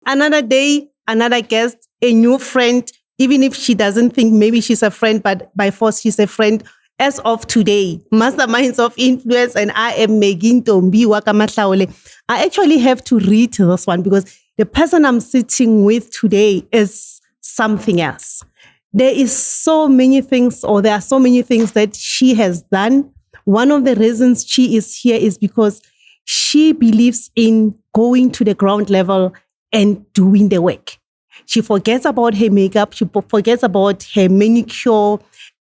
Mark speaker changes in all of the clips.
Speaker 1: Another day, another guest, a new friend, even if she doesn't think maybe she's a friend, but by force she's a friend. As of today, Masterminds of Influence, and I am Maggie Mahlaule. I actually have to read this one because the person I'm sitting with today is something else. There are so many things that she has done. One of the reasons she is here is because she believes in going to the ground level and doing the work. She forgets about her makeup. She forgets about her manicure.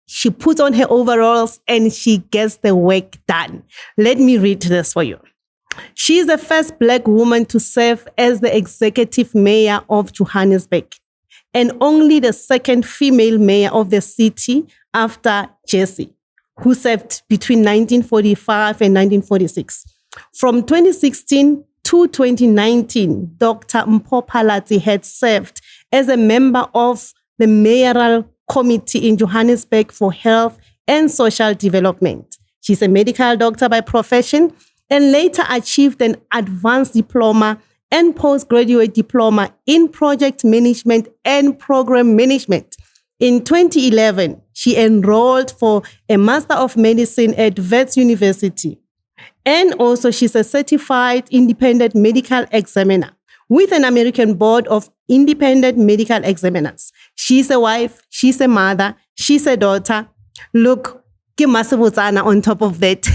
Speaker 1: She puts on her overalls and she gets the work done. Let me read this for you. She is the first Black woman to serve as the executive mayor of Johannesburg and only the second female mayor of the city after Jessie, who served between 1945 and 1946. From 2016 to 2019, Dr. Mpho Phalatse had served as a member of the mayoral committee in Johannesburg for health and social development. She's a medical doctor by profession and later achieved an advanced diploma and postgraduate diploma in project management and program management. In 2011, she enrolled for a Master of Medicine at Wits University. And also she's a certified independent medical examiner with an American Board of Independent Medical Examiners. She's a wife, she's a mother, she's a daughter. Look, Masabuzana on top of that.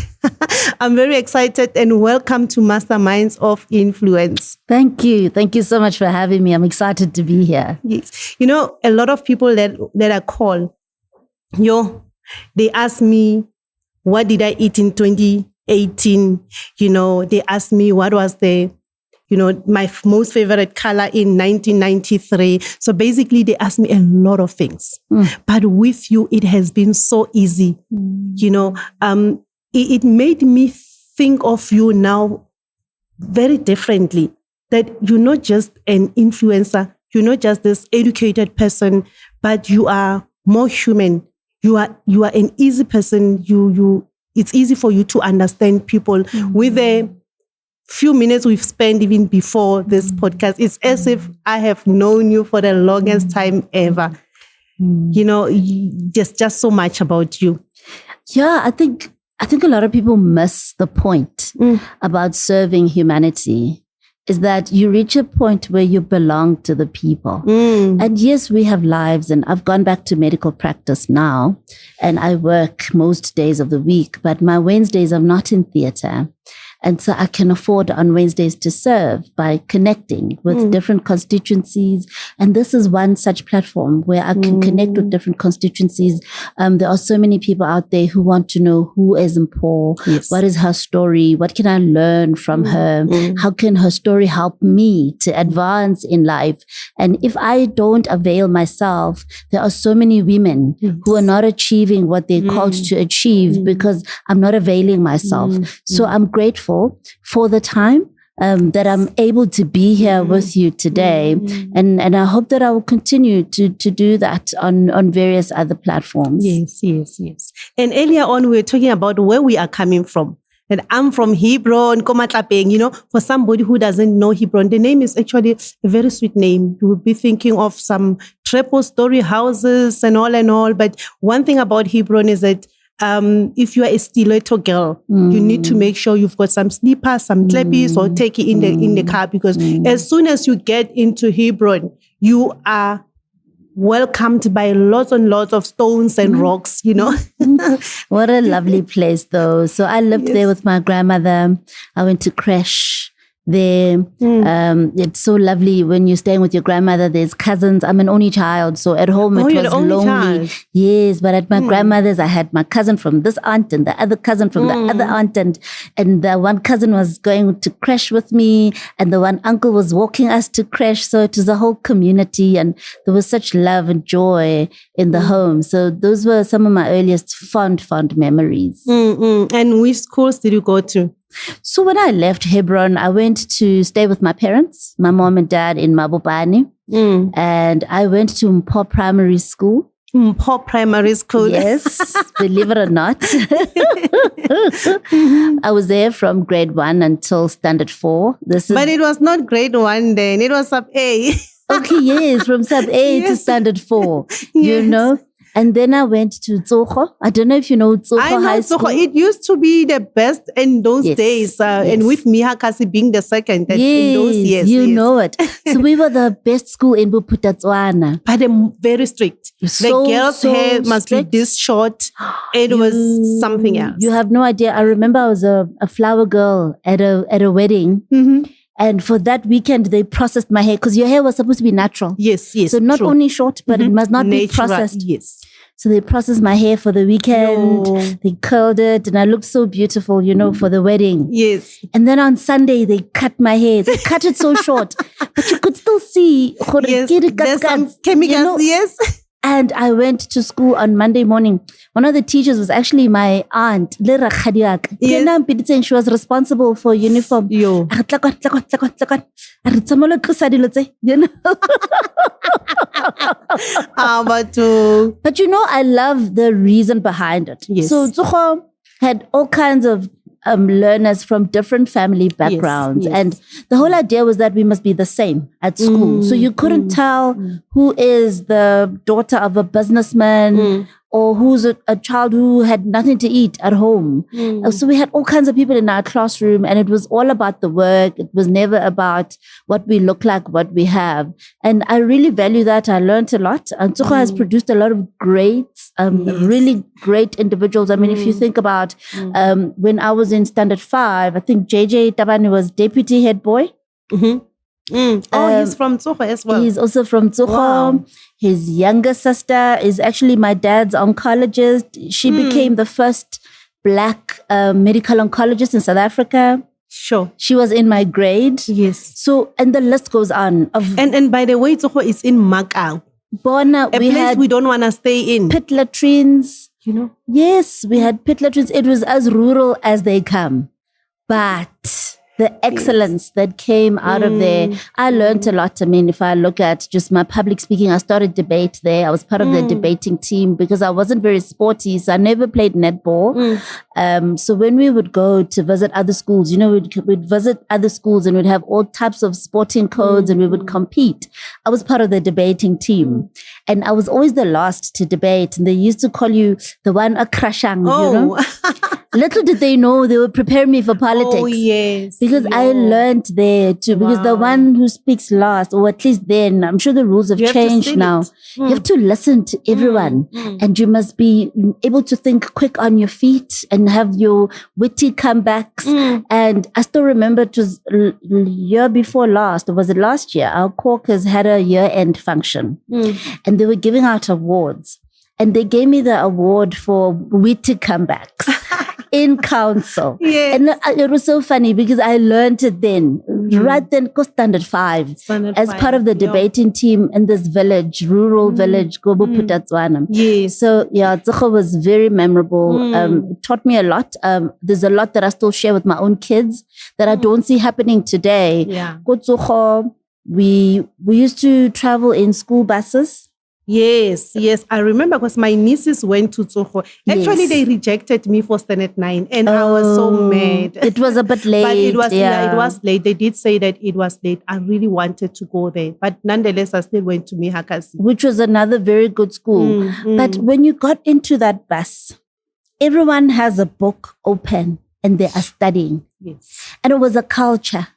Speaker 1: I'm very excited and welcome to Masterminds of Influence.
Speaker 2: Thank you. Thank you so much for having me. I'm excited to be here.
Speaker 1: Yes. You know, a lot of people that I call, they ask me, what did I eat in 2018? They ask me what was my most favorite color in 1993. So basically, they asked me a lot of things. But with you, it has been so easy. It made me think of you now very differently. That you're not just an influencer. You're not just this educated person, but you are more human. You are an easy person. It's easy for you to understand people with a few minutes we've spent even before this podcast. It's as if I have known you for the longest time ever. Just so much about you.
Speaker 2: Yeah, I think a lot of people miss the point about serving humanity is that you reach a point where you belong to the people. And yes, we have lives, and I've gone back to medical practice now, and I work most days of the week, but my Wednesdays I'm not in theater. And so I can afford on Wednesdays to serve by connecting with different constituencies. And this is one such platform where I can connect with different constituencies. There are so many people out there who want to know who is Mpho, what is her story, what can I learn from her, how can her story help me to advance in life. And if I don't avail myself, there are so many women who are not achieving what they're called to achieve because I'm not availing myself. So I'm grateful for the time that I'm able to be here with you today. And I hope that I will continue to do that on various other platforms.
Speaker 1: Yes. And earlier on, we were talking about where we are coming from. And I'm from Hebron, Komatlapeng. For somebody who doesn't know Hebron, the name is actually a very sweet name. You would be thinking of some triple-story houses and all. But one thing about Hebron is that if you are a stiletto girl, you need to make sure you've got some slippers, some clappies, or take it in the car, because as soon as you get into Hebron, you are welcomed by lots and lots of stones and rocks,
Speaker 2: What a lovely place, though. So I lived there with my grandmother. I went to creche there. It's so lovely when you're staying with your grandmother. There's cousins. I'm an only child, so at home it was lonely. Child. Yes, but at my grandmother's, I had my cousin from this aunt and the other cousin from the other aunt, and the one cousin was going to creche with me, and the one uncle was walking us to creche. So it was a whole community, and there was such love and joy in the home. So those were some of my earliest fond memories.
Speaker 1: And which schools did you go to?
Speaker 2: So when I left Hebron, I went to stay with my parents, my mom and dad in Mabopane. And I went to Mpho Primary School.
Speaker 1: Mpho Primary School.
Speaker 2: Yes, believe it or not. I was there from grade 1 until standard 4.
Speaker 1: But it was not grade 1 then. It was sub A.
Speaker 2: Okay, yes, from sub A to
Speaker 1: Yes.
Speaker 2: standard 4, you
Speaker 1: Yes.
Speaker 2: know. And then I went to Tsogo. I don't know if you know Tsogo
Speaker 1: I know
Speaker 2: High
Speaker 1: Tsogo.
Speaker 2: School.
Speaker 1: It used to be the best in those
Speaker 2: Yes,
Speaker 1: days. And
Speaker 2: yes.
Speaker 1: with Mihakasi being the second in those
Speaker 2: Yes,
Speaker 1: years.
Speaker 2: you
Speaker 1: yes.
Speaker 2: know it. So we were the best school in Bophuthatswana.
Speaker 1: But very strict.
Speaker 2: So,
Speaker 1: the girls'
Speaker 2: so
Speaker 1: hair must
Speaker 2: strict.
Speaker 1: be this short. It was something else.
Speaker 2: You have no idea. I remember I was a flower girl at a wedding.
Speaker 1: Mhm.
Speaker 2: And for that weekend, they processed my hair because your hair was supposed to be natural.
Speaker 1: Yes, yes.
Speaker 2: So not
Speaker 1: true.
Speaker 2: only short, but it must not be
Speaker 1: Natural,
Speaker 2: processed.
Speaker 1: Yes.
Speaker 2: So they processed my hair for the weekend.
Speaker 1: No.
Speaker 2: They curled it and I looked so beautiful, you know, for the wedding.
Speaker 1: Yes.
Speaker 2: And then on Sunday, they cut my hair. They cut it so short, but you could still see.
Speaker 1: Yes. There's some chemicals,
Speaker 2: you know?
Speaker 1: yes.
Speaker 2: And I went to school on Monday morning. One of the teachers was actually my aunt, Lera Khadiak.
Speaker 1: Yes.
Speaker 2: She was responsible for uniform.
Speaker 1: Yo.
Speaker 2: You know?
Speaker 1: But
Speaker 2: But you know, I love the reason behind it.
Speaker 1: Yes.
Speaker 2: So Tsogo had all kinds of learners from different family backgrounds.
Speaker 1: yes.
Speaker 2: And the whole idea was that we must be the same at school. So you couldn't tell who is the daughter of a businessman or who's a child who had nothing to eat at home. So we had all kinds of people in our classroom and it was all about the work. It was never about what we look like, what we have. And I really value that. I learned a lot. And Tsogo has produced a lot of great, really great individuals. I mean, if you think about when I was in standard 5, I think JJ Tabani was deputy head boy.
Speaker 1: he's from Tsogo as well.
Speaker 2: He's also from Tsogo.
Speaker 1: Wow.
Speaker 2: His younger sister is actually my dad's oncologist. She became the first Black medical oncologist in South Africa.
Speaker 1: Sure.
Speaker 2: She was in my grade.
Speaker 1: Yes.
Speaker 2: So, and the list goes on.
Speaker 1: And by the way, Tsogo is in Makau.
Speaker 2: Bona,
Speaker 1: A
Speaker 2: we
Speaker 1: place
Speaker 2: had
Speaker 1: we don't want to stay in.
Speaker 2: pit latrines.
Speaker 1: You know?
Speaker 2: Yes, we had pit latrines. It was as rural as they come. But the excellence that came out of there, I learned a lot. I mean, if I look at just my public speaking, I started debate there. I was part of the debating team because I wasn't very sporty, so I never played netball. So when we would go to visit other schools, you know, we'd visit other schools and we'd have all types of sporting codes and we would compete. I was part of the debating team and I was always the last to debate. And they used to call you the one a crashang, you know. Little did they know they would prepare me for politics.
Speaker 1: Oh, yes.
Speaker 2: Because I learned there too. Because the one who speaks last, or at least then, I'm sure the rules have
Speaker 1: You have to
Speaker 2: changed
Speaker 1: say
Speaker 2: now.
Speaker 1: it.
Speaker 2: You have to listen to everyone. And you must be able to think quick on your feet and have your witty comebacks. And I still remember it was year before last, or was it last year? Our caucus had a year-end function. And they were giving out awards. And they gave me the award for witty comebacks. In council.
Speaker 1: Yes.
Speaker 2: And it was so funny because I learned it then, right then, standard 5, as part of the debating team in this village, rural village, Gobo Putatswana.
Speaker 1: Yes.
Speaker 2: So yeah, Tsogo was very memorable. It taught me a lot. There's a lot that I still share with my own kids that I don't see happening today.
Speaker 1: Yeah.
Speaker 2: Go Tsogo, we used to travel in school buses.
Speaker 1: Yes, I remember because my nieces went to Tsogo. Actually,
Speaker 2: Yes.
Speaker 1: they rejected me for standard 9 and I was so mad.
Speaker 2: It was a bit late.
Speaker 1: But it was
Speaker 2: yeah.
Speaker 1: it was late. They did say that it was late. I really wanted to go there. But nonetheless, I still went to Mihakasi.
Speaker 2: Which was another very good school. But when you got into that bus, everyone has a book open and they are studying.
Speaker 1: Yes.
Speaker 2: And it was a culture.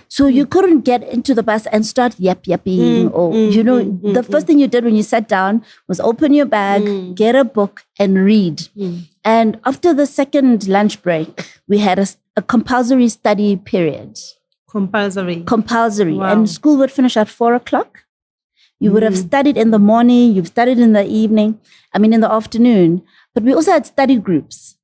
Speaker 2: So you couldn't get into the bus and start yapping or, the first thing you did when you sat down was open your bag, get a book and read. And after the second lunch break, we had a compulsory study period.
Speaker 1: Compulsory.
Speaker 2: Compulsory.
Speaker 1: Wow.
Speaker 2: And school would finish at 4:00. You would have studied in the morning, you've studied in the evening, in the afternoon. But we also had study groups.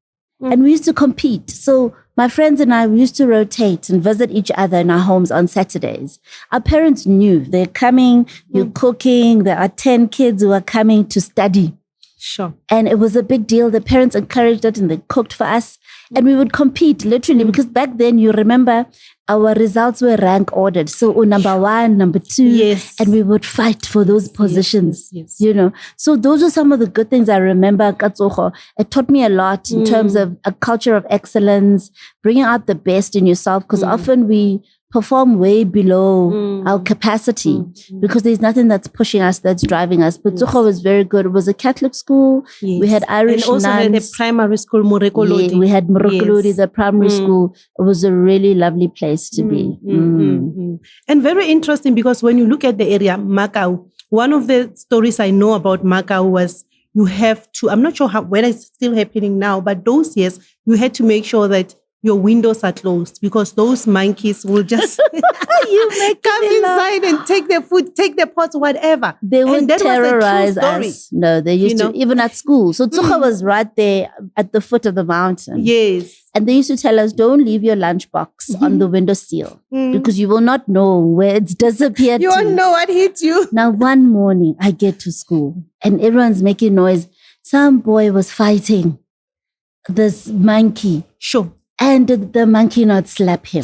Speaker 2: And we used to compete. So my friends and I, we used to rotate and visit each other in our homes on Saturdays. Our parents knew they're coming, you're cooking, there are 10 kids who are coming to study.
Speaker 1: Sure.
Speaker 2: And it was a big deal. The parents encouraged it and they cooked for us. And we would compete literally because back then, you remember, our results were rank ordered. So number 1, number 2.
Speaker 1: Yes.
Speaker 2: And we would fight for those positions,
Speaker 1: yes.
Speaker 2: you know. So those are some of the good things I remember. It taught me a lot in terms of a culture of excellence, bringing out the best in yourself, because often we perform way below our capacity because there's nothing that's pushing us, that's driving us. But Tsogo was very good. It was a Catholic school.
Speaker 1: Yes.
Speaker 2: We had Irish
Speaker 1: and also
Speaker 2: nuns.
Speaker 1: had a primary school, Morekolodi.
Speaker 2: Yeah, we had Morekolodi, the primary school. It was a really lovely place to be.
Speaker 1: And very interesting because when you look at the area, Macau, one of the stories I know about Macau was you have to, I'm not sure whether it's still happening now, but those years you had to make sure that your windows are closed because those monkeys will just come inside and take the food, take the pots, whatever.
Speaker 2: They would terrorize us. No, they used to, even at school. So Tsogo was right there at the foot of the mountain.
Speaker 1: Yes.
Speaker 2: And they used to tell us, don't leave your lunchbox on the windowsill because you will not know where it's disappeared
Speaker 1: You won't know what hit you.
Speaker 2: Now, one morning, I get to school and everyone's making noise. Some boy was fighting this monkey.
Speaker 1: Sure.
Speaker 2: And did the monkey not slap him?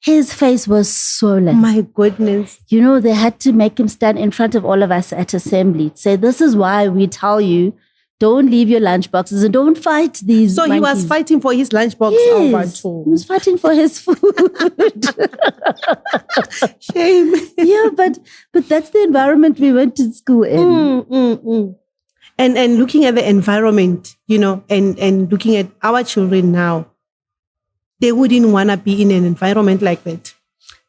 Speaker 2: His face was swollen.
Speaker 1: My goodness.
Speaker 2: You know, they had to make him stand in front of all of us at assembly. Say, this is why we tell you, don't leave your lunchboxes and don't fight these monkeys.
Speaker 1: He was fighting for his lunchbox.
Speaker 2: Yes, he was fighting for his food.
Speaker 1: Shame.
Speaker 2: Yeah, but that's the environment we went to school in.
Speaker 1: And looking at the environment, you know, and looking at our children now, they wouldn't want to be in an environment like that.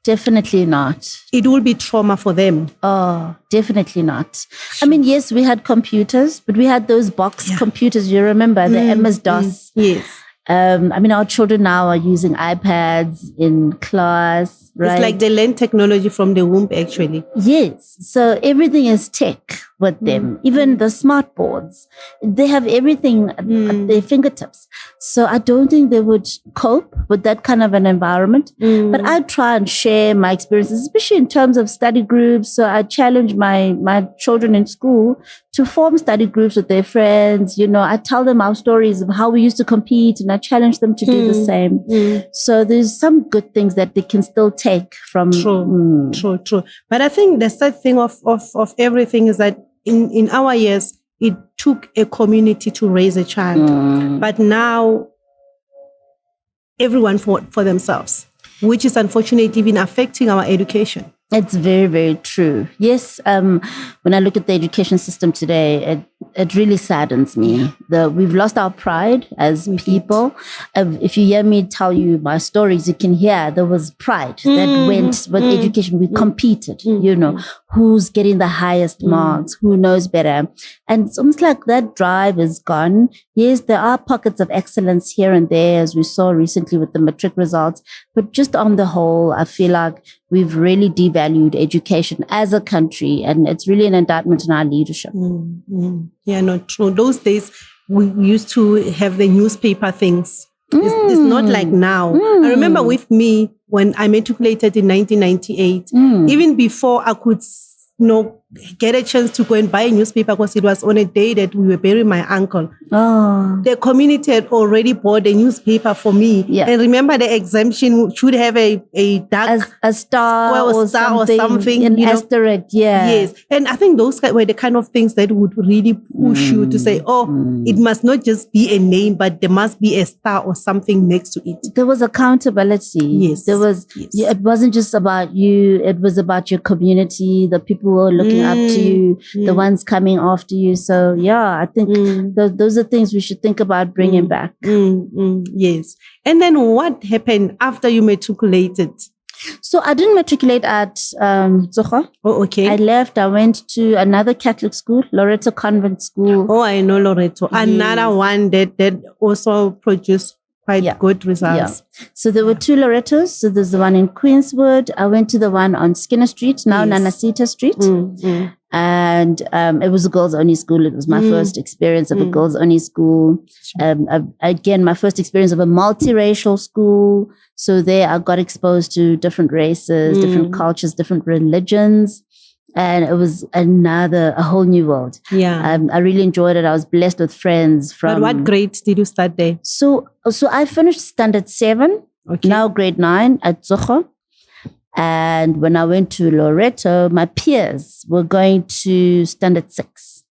Speaker 2: Definitely not.
Speaker 1: It will be trauma for them.
Speaker 2: Oh, definitely not. I mean, yes, we had computers, but we had those box computers. You remember the MS-DOS?
Speaker 1: Yes.
Speaker 2: I mean, our children now are using iPads in class, right?
Speaker 1: It's like they learn technology from the womb, actually.
Speaker 2: Yes. So everything is tech with them. Even the smart boards, they have everything at their fingertips. So I don't think they would cope with that kind of an environment. But I try and share my experiences, especially in terms of study groups. So I challenge my children in school to form study groups with their friends. You know, I tell them our stories of how we used to compete and I challenge them to do the same. So there's some good things that they can still take from.
Speaker 1: True. But I think the sad thing of everything is that in our years, it took a community to raise a child. But now, everyone for themselves, which is unfortunately even affecting our education.
Speaker 2: It's very, very true. Yes, when I look at the education system today, it really saddens me. We've lost our pride as people. If you hear me tell you my stories, you can hear there was pride that went with education. We competed, you know, who's getting the highest marks, who knows better. And it's almost like that drive is gone. Yes, there are pockets of excellence here and there, as we saw recently with the matric results. But just on the whole, I feel like we've really devalued education as a country, and it's really an indictment on our leadership.
Speaker 1: Yeah, not true. Those days, we used to have the newspaper things. It's not like now. I remember with me, when I matriculated in 1998, even before I could get a chance to go and buy a newspaper because it was on a day that we were burying my uncle. The community had already bought a newspaper for me.
Speaker 2: Yeah.
Speaker 1: And remember, the exemption should have a dark
Speaker 2: a star or something, an asterisk. Yeah.
Speaker 1: Yes. And I think those were the kind of things that would really push you to say, it must not just be a name, but there must be a star or something next to it.
Speaker 2: There was accountability.
Speaker 1: Yes.
Speaker 2: There was. Yes. It wasn't just about you. It was about your community, the people who were looking up to you, the ones coming after you. So yeah, I think those are things we should think about bringing back.
Speaker 1: Yes. And then what happened after you matriculated?
Speaker 2: So I didn't matriculate at Tsogo.
Speaker 1: Oh, okay.
Speaker 2: I left. I went to another Catholic school, Loreto Convent School.
Speaker 1: Oh, I know Loreto. Yes. Another one that also produced quite good results. Yeah.
Speaker 2: So there were two Loretos. So there's the one in Queenswood. I went to the one on Skinner Street, now Nanasita Street. And it was a girls-only school. It was my first experience of a girls-only school. Again, my first experience of a multiracial school. So there I got exposed to different races, different cultures, different religions. And it was a whole new world.
Speaker 1: Yeah.
Speaker 2: I really enjoyed it. I was blessed with friends from.
Speaker 1: But what grade did you start there?
Speaker 2: So I finished standard 7, now grade 9 at Zocho. And when I went to Loreto, my peers were going to standard 6.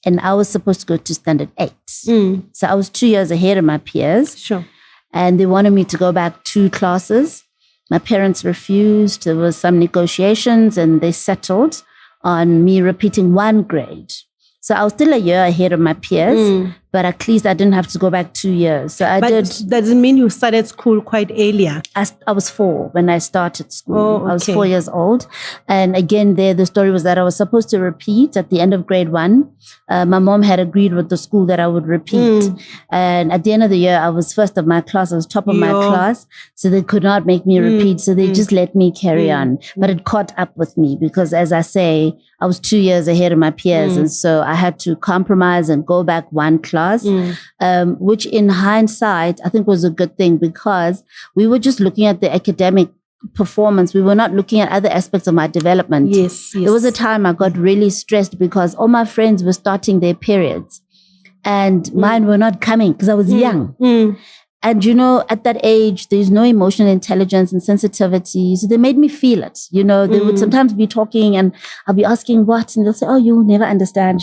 Speaker 2: And I was supposed to go to standard 8. So I was 2 years ahead of my peers.
Speaker 1: Sure.
Speaker 2: And they wanted me to go back 2 classes. My parents refused. There was some negotiations and they settled on me repeating 1 grade. So I was still a year ahead of my peers, but at least I didn't have to go back 2 years. So
Speaker 1: But doesn't mean you started school quite earlier.
Speaker 2: I was 4 when I started school.
Speaker 1: Oh, okay.
Speaker 2: I was 4 years old. And again, the story was that I was supposed to repeat at the end of grade 1. My mom had agreed with the school that I would repeat. And at the end of the year, I was first of my class. I was top of my class. So they could not make me repeat. So they just let me carry on. But it caught up with me because, as I say, I was 2 years ahead of my peers. And so I had to compromise and go back 1 class, which in hindsight, I think was a good thing because we were just looking at the academic performance. We were not looking at other aspects of my development.
Speaker 1: Yes.
Speaker 2: There was a time I got really stressed because all my friends were starting their periods and mine were not coming because I was young. And, at that age, there's no emotional intelligence and sensitivity. So they made me feel it. They would sometimes be talking and I'll be asking what, and they'll say, oh, you'll never understand,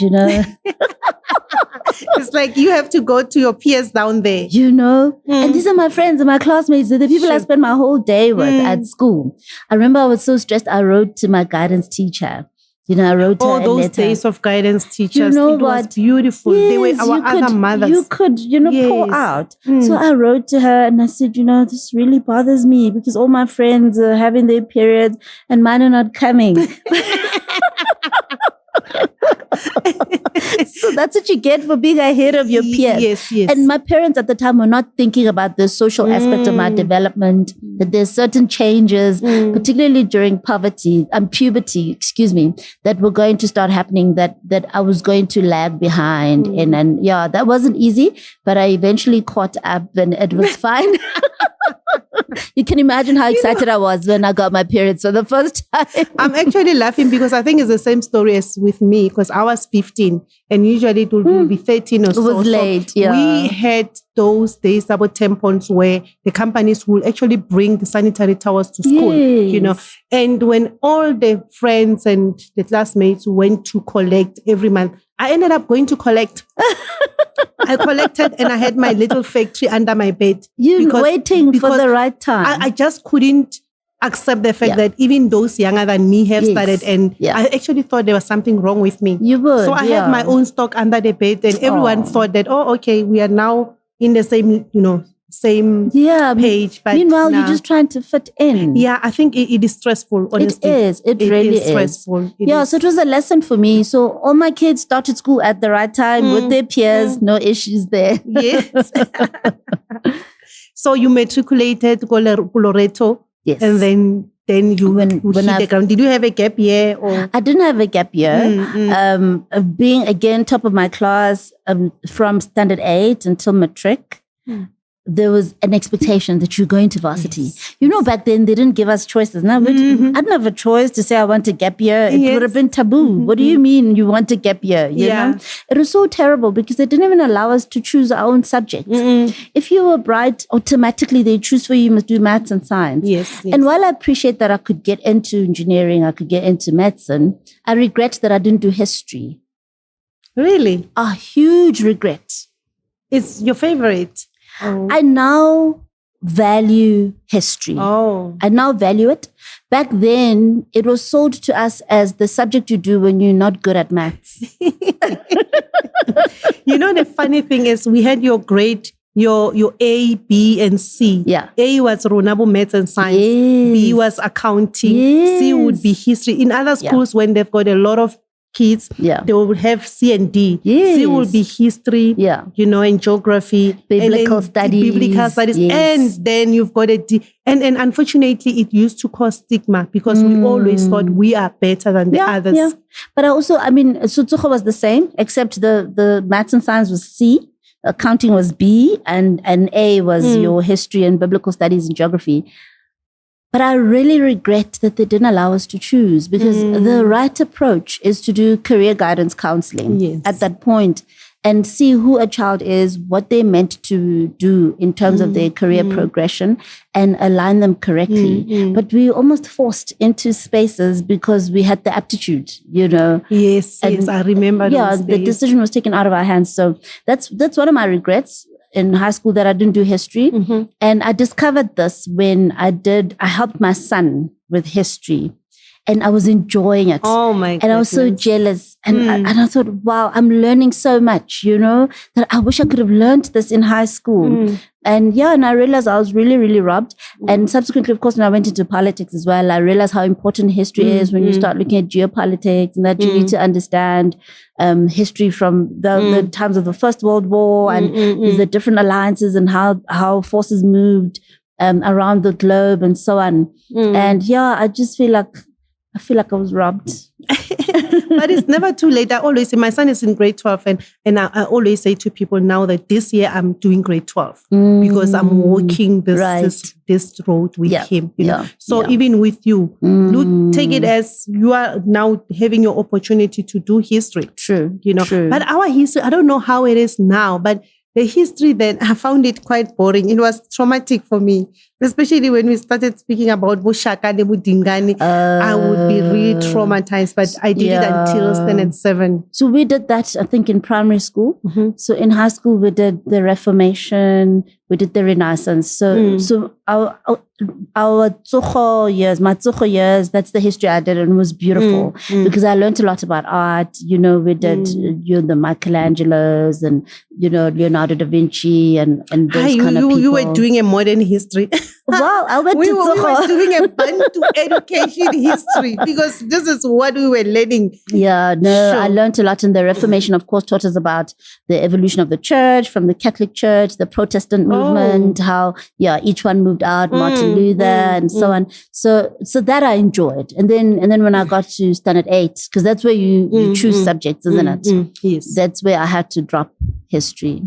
Speaker 1: It's like you have to go to your peers down there.
Speaker 2: And these are my friends and my classmates. They're the people I spend my whole day with at school. I remember I was so stressed. I wrote to my guidance teacher. I wrote her a
Speaker 1: those
Speaker 2: letter.
Speaker 1: days of guidance teachers, it was beautiful.
Speaker 2: Yes,
Speaker 1: they were our other mothers.
Speaker 2: You could, pour out. So I wrote to her and I said, this really bothers me because all my friends are having their periods and mine are not coming. So that's what you get for being ahead of your peers.
Speaker 1: Yes.
Speaker 2: And my parents at the time were not thinking about the social aspect of my development, that there's certain changes, particularly during puberty, that were going to start happening that I was going to lag behind. And that wasn't easy, but I eventually caught up and it was fine. You can imagine how excited I was when I got my periods for the first time.
Speaker 1: I'm actually laughing because I think it's the same story as with me because I was 15 and usually it would be 13 or so.
Speaker 2: It was late, yeah.
Speaker 1: We had those days about tampons where the companies will actually bring the sanitary towels to school, And when all the friends and the classmates went to collect every month, I ended up going to collect. I collected and I had my little factory under my bed.
Speaker 2: Waiting for the right time.
Speaker 1: I just couldn't accept the fact that even those younger than me have started. And I actually thought there was something wrong with me.
Speaker 2: You would.
Speaker 1: So I had my own stock under the bed and everyone thought that, okay, we are now in the same, same page. But
Speaker 2: meanwhile, you're just trying to fit in.
Speaker 1: Yeah, I think it is stressful, honestly.
Speaker 2: It is. It really is.
Speaker 1: Stressful.
Speaker 2: So it was a lesson for me. So all my kids started school at the right time with their peers. No issues there.
Speaker 1: Yes. So you matriculated to Loreto.
Speaker 2: Yes.
Speaker 1: And then you hit the ground. Did you have a gap year? Or?
Speaker 2: I didn't have a gap year. Being again top of my class from standard 8 until matric, there was an expectation that you're going to varsity. Yes. Back then they didn't give us choices. Now I didn't have a choice to say I want a gap year. It would have been taboo. What do you mean you want a gap year? You know? It was so terrible because they didn't even allow us to choose our own subjects. If you were bright, automatically they choose for you, you must do maths and science.
Speaker 1: Yes.
Speaker 2: And while I appreciate that I could get into engineering, I could get into medicine, I regret that I didn't do history.
Speaker 1: Really?
Speaker 2: A huge regret.
Speaker 1: It's your favorite? Oh.
Speaker 2: I now value history. I now value it. Back then, it was sold to us as the subject you do when you're not good at maths.
Speaker 1: The funny thing is we had your grade, your A, B, and C.
Speaker 2: Yeah.
Speaker 1: A was Ronabo Maths and Science.
Speaker 2: Yes.
Speaker 1: B was accounting.
Speaker 2: Yes.
Speaker 1: C would be history. In other schools, when they've got a lot of kids, they will have C and D.
Speaker 2: Yes.
Speaker 1: C will be history, and geography.
Speaker 2: Biblical studies. Yes.
Speaker 1: And then you've got a D. And unfortunately, it used to cause stigma because we always thought we are better than the others.
Speaker 2: Yeah. But Sotsogo was the same, except the maths and science was C, accounting was B, and A was your history and biblical studies and geography. But I really regret that they didn't allow us to choose, because the right approach is to do career guidance counseling at that point and see who a child is, what they're meant to do in terms of their career progression, and align them correctly. But we almost forced into spaces because we had the aptitude,
Speaker 1: Yes, I remember those
Speaker 2: the
Speaker 1: days.
Speaker 2: decision was taken out of our hands. So that's one of my regrets in high school, that I didn't do history. And I discovered this when I helped my son with history, and I was enjoying it.
Speaker 1: Oh my goodness.
Speaker 2: And I was so jealous. And I thought, wow, I'm learning so much, that I wish I could have learned this in high school. And I realized I was really, really robbed. And subsequently, of course, when I went into politics as well, I realized how important history is when you start looking at geopolitics, and that you need to understand history from the times of the First World War and the different alliances and how forces moved around the globe and so on. And I just feel like I was robbed.
Speaker 1: But it's never too late. I always say, my son is in grade 12, and I always say to people now that this year I'm doing grade 12 because I'm walking this road with him. So even with you, take it as you are now having your opportunity to do history.
Speaker 2: True.
Speaker 1: But our history, I don't know how it is now, but the history then, I found it quite boring. It was traumatic for me, especially when we started speaking about Bushaka and Budingani. I would be really traumatized, but I did it until standard 7.
Speaker 2: So we did that, I think, in primary school. So in high school, we did the Reformation, we did the Renaissance. So our Tsogo years, my Tsogo years, that's the history I did, and it was beautiful because I learned a lot about art. We did the Michelangelos and Leonardo da Vinci and those kind of people.
Speaker 1: You were doing a modern history.
Speaker 2: Well, I went to Tsogo.
Speaker 1: We were doing a Bantu education history because this is what we were learning.
Speaker 2: I learned a lot. In the Reformation, of course, taught us about the evolution of the church, from the Catholic Church, the Protestant movement, how each one moved out, Martin Luther and so on. So that I enjoyed. And then when I got to standard 8, because that's where you choose subjects, isn't it?
Speaker 1: Yes.
Speaker 2: That's where I had to drop history.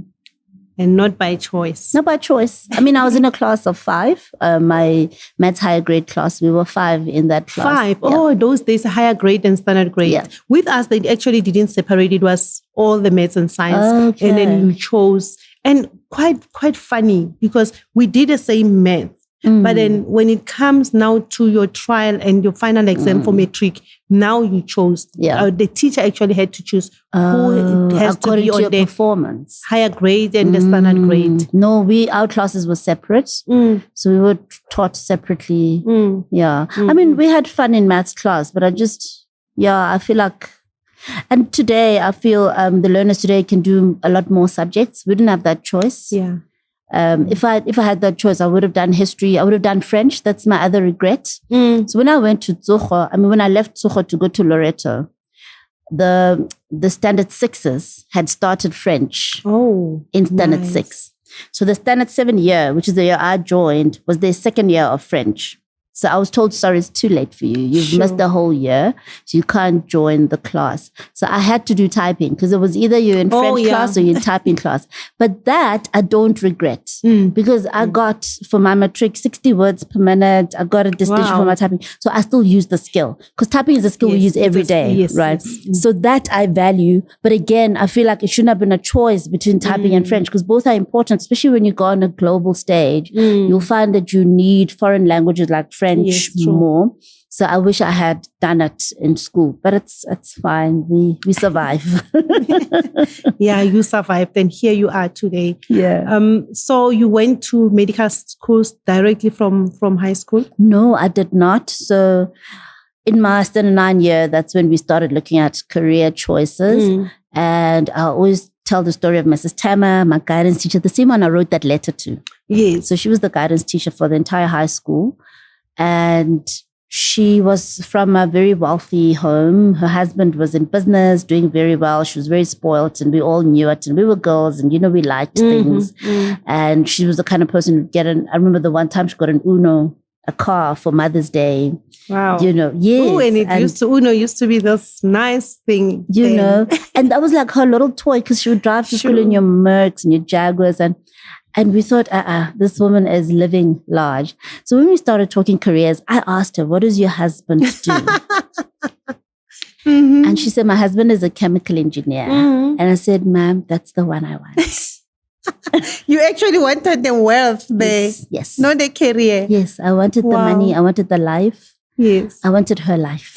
Speaker 1: And not by choice.
Speaker 2: Not by choice. I mean, I was in a class of 5. My maths higher grade class, we were 5 in that class.
Speaker 1: 5. Oh, those days, higher grade and standard grade. With us, they actually didn't separate. It was all the maths and science. And then you chose. And quite funny because we did the same math. But then when it comes now to your trial and your final exam for matric, now you chose. The teacher actually had to choose who has to be on the performance, higher grade and the standard grade.
Speaker 2: No, our classes were separate. So we were taught separately. I mean, we had fun in maths class, but I feel like, and today I feel the learners today can do a lot more subjects. We didn't have that choice. If I had that choice, I would have done history. I would have done French. That's my other regret. So when I went to Tsogo, when I left Tsogo to go to Loreto, the standard 6s had started French in standard 6. So the standard 7 year, which is the year I joined, was their second year of French. So I was told, sorry, it's too late for you. You've missed the whole year, so you can't join the class. So I had to do typing because it was either you're in French class or you're in typing class. But that I don't regret because I got, for my matric, 60 words per minute. I got a distinction for my typing. So I still use the skill because typing is a skill we use every day, right? So that I value. But again, I feel like it shouldn't have been a choice between typing and French because both are important, especially when you go on a global stage. You'll find that you need foreign languages like French more. So I wish I had done it in school, but it's fine. We survive.
Speaker 1: You survived, and here you are today. So you went to medical schools directly from high school?
Speaker 2: No, I did not. So in my standard 9 year, that's when we started looking at career choices. And I always tell the story of Mrs. Tammer, my guidance teacher, the same one I wrote that letter to.
Speaker 1: Yes.
Speaker 2: So she was the guidance teacher for the entire high school. And she was from a very wealthy home. Her husband was in business, doing very well. She was very spoiled, and we all knew it. And we were girls, and we liked things. And she was the kind of person who'd get I remember the one time she got an Uno, a car for Mother's Day.
Speaker 1: Wow.
Speaker 2: Yes.
Speaker 1: Oh, and Uno used to be this nice thing.
Speaker 2: And that was like her little toy because she would drive to school in your Mercs and your Jaguars. And we thought, this woman is living large. So when we started talking careers, I asked her, what does your husband do? And she said, my husband is a chemical engineer. And I said, ma'am, that's the one I want.
Speaker 1: You actually wanted the wealth there.
Speaker 2: Yes.
Speaker 1: Not the career.
Speaker 2: Yes, I wanted the money. I wanted the life.
Speaker 1: Yes.
Speaker 2: I wanted her life.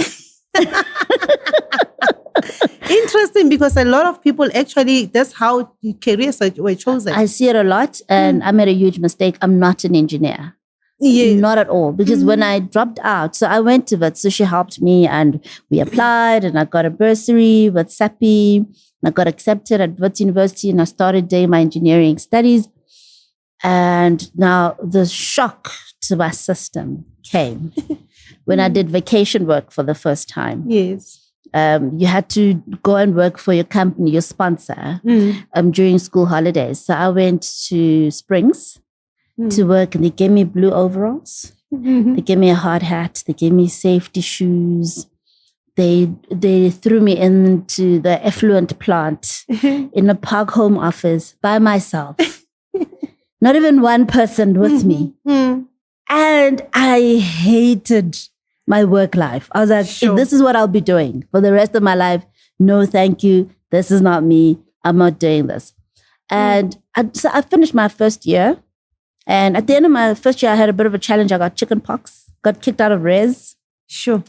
Speaker 1: Interesting, because a lot of people actually, that's how careers were chosen.
Speaker 2: I see it a lot, and I made a huge mistake. I'm not an engineer.
Speaker 1: Yes.
Speaker 2: Not at all. Because when I dropped out, so I went to Wits, so she helped me and we applied and I got a bursary with SAPI and I got accepted at Wits University and I started doing my engineering studies. And now the shock to my system came when I did vacation work for the first time.
Speaker 1: Yes.
Speaker 2: You had to go and work for your company, your sponsor, during school holidays. So I went to Springs to work and they gave me blue overalls. They gave me a hard hat. They gave me safety shoes. They threw me into the effluent plant in a park home office by myself. Not even one person with me. And I hated my work life. I was like, if this is what I'll be doing for the rest of my life, no, thank you. This is not me. I'm not doing this. And so I finished my first year. And at the end of my first year, I had a bit of a challenge. I got chicken pox, got kicked out of res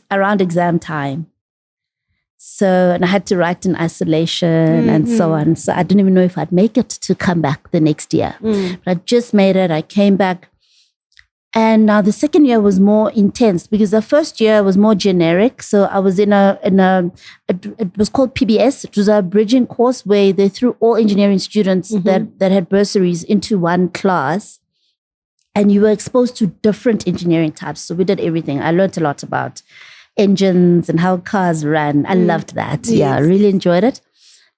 Speaker 2: around exam time. So, and I had to write in isolation and so on. So I didn't even know if I'd make it to come back the next year. But I just made it. I came back. And now the second year was more intense because the first year was more generic. So I was it was called PBS. It was a bridging course where they threw all engineering students that had bursaries into one class. And you were exposed to different engineering types. So we did everything. I learned a lot about engines and how cars ran. I loved that. Yes. Yeah, I really enjoyed it.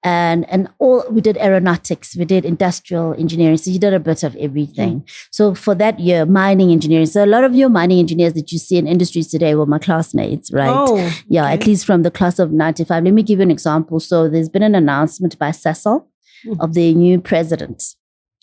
Speaker 2: And we did aeronautics, we did industrial engineering. So you did a bit of everything. So for that year, mining engineering. So a lot of your mining engineers that you see in industries today were my classmates, right? Oh, yeah, okay. At least from the class of 95. Let me give you an example. So there's been an announcement by Sasol of their new president.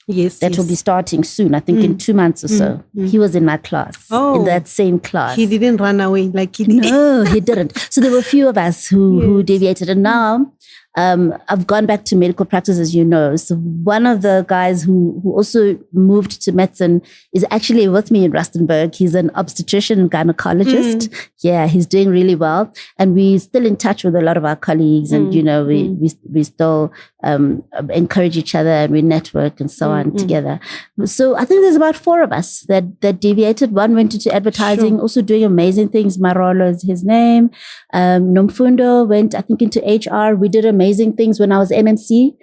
Speaker 1: Yes,
Speaker 2: that will be starting soon, I think in 2 months or so. He was in my class, in that same class.
Speaker 1: He didn't run away like he did.
Speaker 2: No, he didn't. So there were a few of us who deviated. And now I've gone back to medical practice, as you know. So one of the guys who also moved to medicine is actually with me in Rustenburg. He's an obstetrician and gynecologist. Yeah, he's doing really well. And we're still in touch with a lot of our colleagues. And, you know, we still encourage each other and we network and so on together. So I think there's about 4 of us that deviated. One went into advertising, also doing amazing things. Mahlaule is his name. Nomfundo went, I think, into HR. We did amazing things when I was MMC.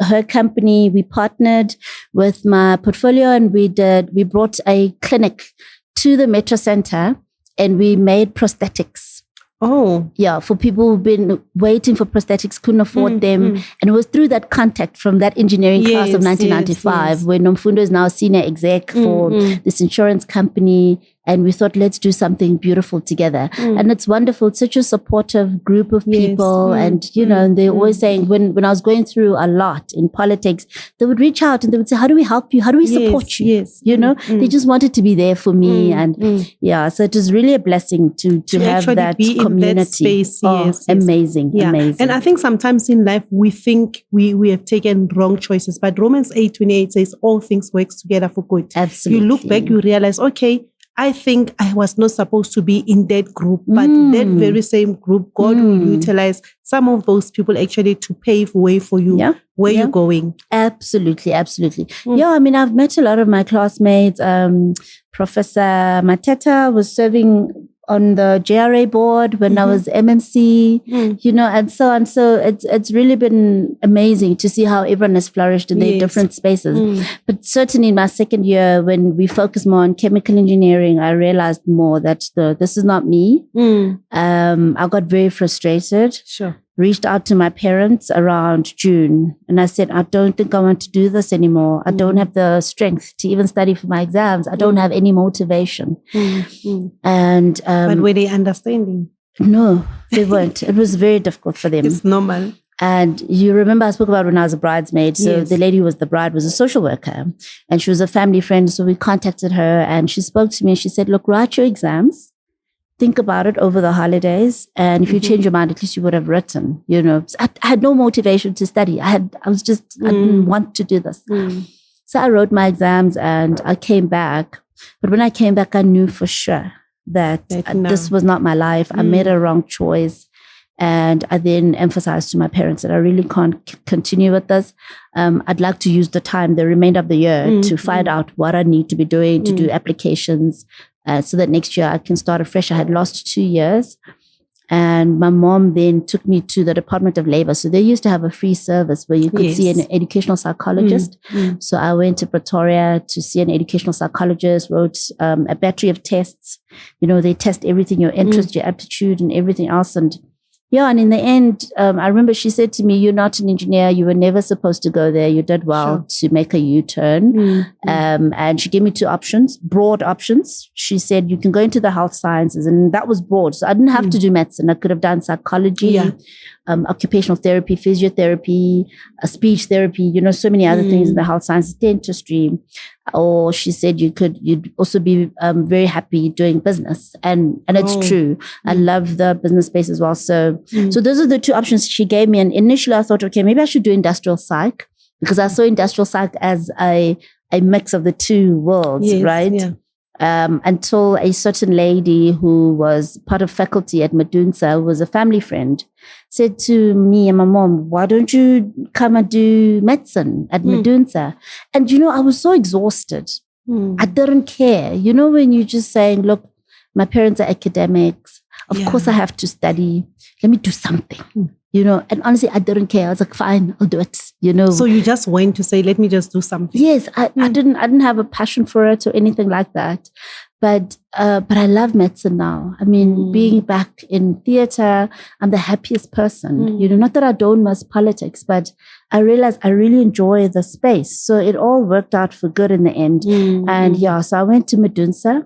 Speaker 2: Her company, we partnered with my portfolio and we brought a clinic to the Metro Center and we made prosthetics.
Speaker 1: Oh.
Speaker 2: Yeah, for people who've been waiting for prosthetics, couldn't afford them. And it was through that contact from that engineering class of 1995 where Nomfundo is now a senior exec for this insurance company. And we thought, let's do something beautiful together. And it's wonderful. It's such a supportive group of people. And, you know, and they're always saying, when I was going through a lot in politics, they would reach out and they would say, how do we help you? How do we support you? You know, they just wanted to be there for me. And yeah, so it was really a blessing to have that
Speaker 1: be
Speaker 2: community.
Speaker 1: In that space.
Speaker 2: Amazing.
Speaker 1: Yeah.
Speaker 2: Amazing.
Speaker 1: And I think sometimes in life, we think we have taken wrong choices. But Romans 8:28 says all things work together for good.
Speaker 2: Absolutely.
Speaker 1: You look back, you realize, okay, I think I was not supposed to be in that group, but that very same group, God will utilize some of those people actually to pave way for you where you're going.
Speaker 2: Absolutely, absolutely. Yeah, I mean, I've met a lot of my classmates. Professor Mateta was serving on the JRA board when I was MMC, you know, and so on. So it's really been amazing to see how everyone has flourished in their different spaces. But certainly in my second year, when we focus more on chemical engineering, I realized more that this is not me. I got very frustrated. Reached out to my parents around June and I said, I don't think I want to do this anymore. I don't have the strength to even study for my exams. I don't have any motivation. And
Speaker 1: but were they understanding?
Speaker 2: No, they weren't. It was very difficult for them.
Speaker 1: It's normal.
Speaker 2: And you remember I spoke about when I was a bridesmaid. So
Speaker 1: Yes.
Speaker 2: the lady who was the bride was a social worker, and she was a family friend. So we contacted her, and she spoke to me and she said, look, write your exams. Think about it over the holidays. And if you change your mind, at least you would have written, you know. I had no motivation to study. I didn't want to do this. So I wrote my exams and I came back. But when I came back, I knew for sure that this was not my life. I made a wrong choice. And I then emphasized to my parents that I really can't continue with this. I'd like to use the time, the remainder of the year, to find out what I need to be doing, to do applications, so that next year I can start afresh. I had lost 2 years. And my mom then took me to the Department of Labor. So they used to have a free service where you could see an educational psychologist. So I went to Pretoria to see an educational psychologist, wrote a battery of tests. You know, they test everything, your interest, your aptitude, and everything else. And yeah, and in the end, I remember she said to me, you're not an engineer. You were never supposed to go there. You did well to make a U-turn. And she gave me 2 options, broad options. She said, you can go into the health sciences. And that was broad. So I didn't have to do medicine. I could have done psychology, occupational therapy, physiotherapy, speech therapy, you know, so many other things in the health sciences, dentistry. Or she said you'd also be very happy doing business. And it's true. I love the business space as well. So those are the 2 options she gave me. And initially I thought, okay, maybe I should do industrial psych, because I saw industrial psych as a mix of the 2 worlds, right? Yeah. Until a certain lady who was part of faculty at Medunsa, who was a family friend, said to me and my mom, why don't you come and do medicine at Medunsa? And, you know, I was so exhausted. I didn't care. You know, when you're just saying, look, my parents are academics. Of course I have to study. Let me do something. You know, and honestly, I didn't care. I was like, fine, I'll do it. You know.
Speaker 1: So you just went to say, let me just do something.
Speaker 2: Yes, I didn't have a passion for it or anything like that. But I love medicine now. I mean, being back in theater, I'm the happiest person. You know, not that I don't miss politics, but I realized I really enjoy the space. So it all worked out for good in the end. And so I went to Medunsa.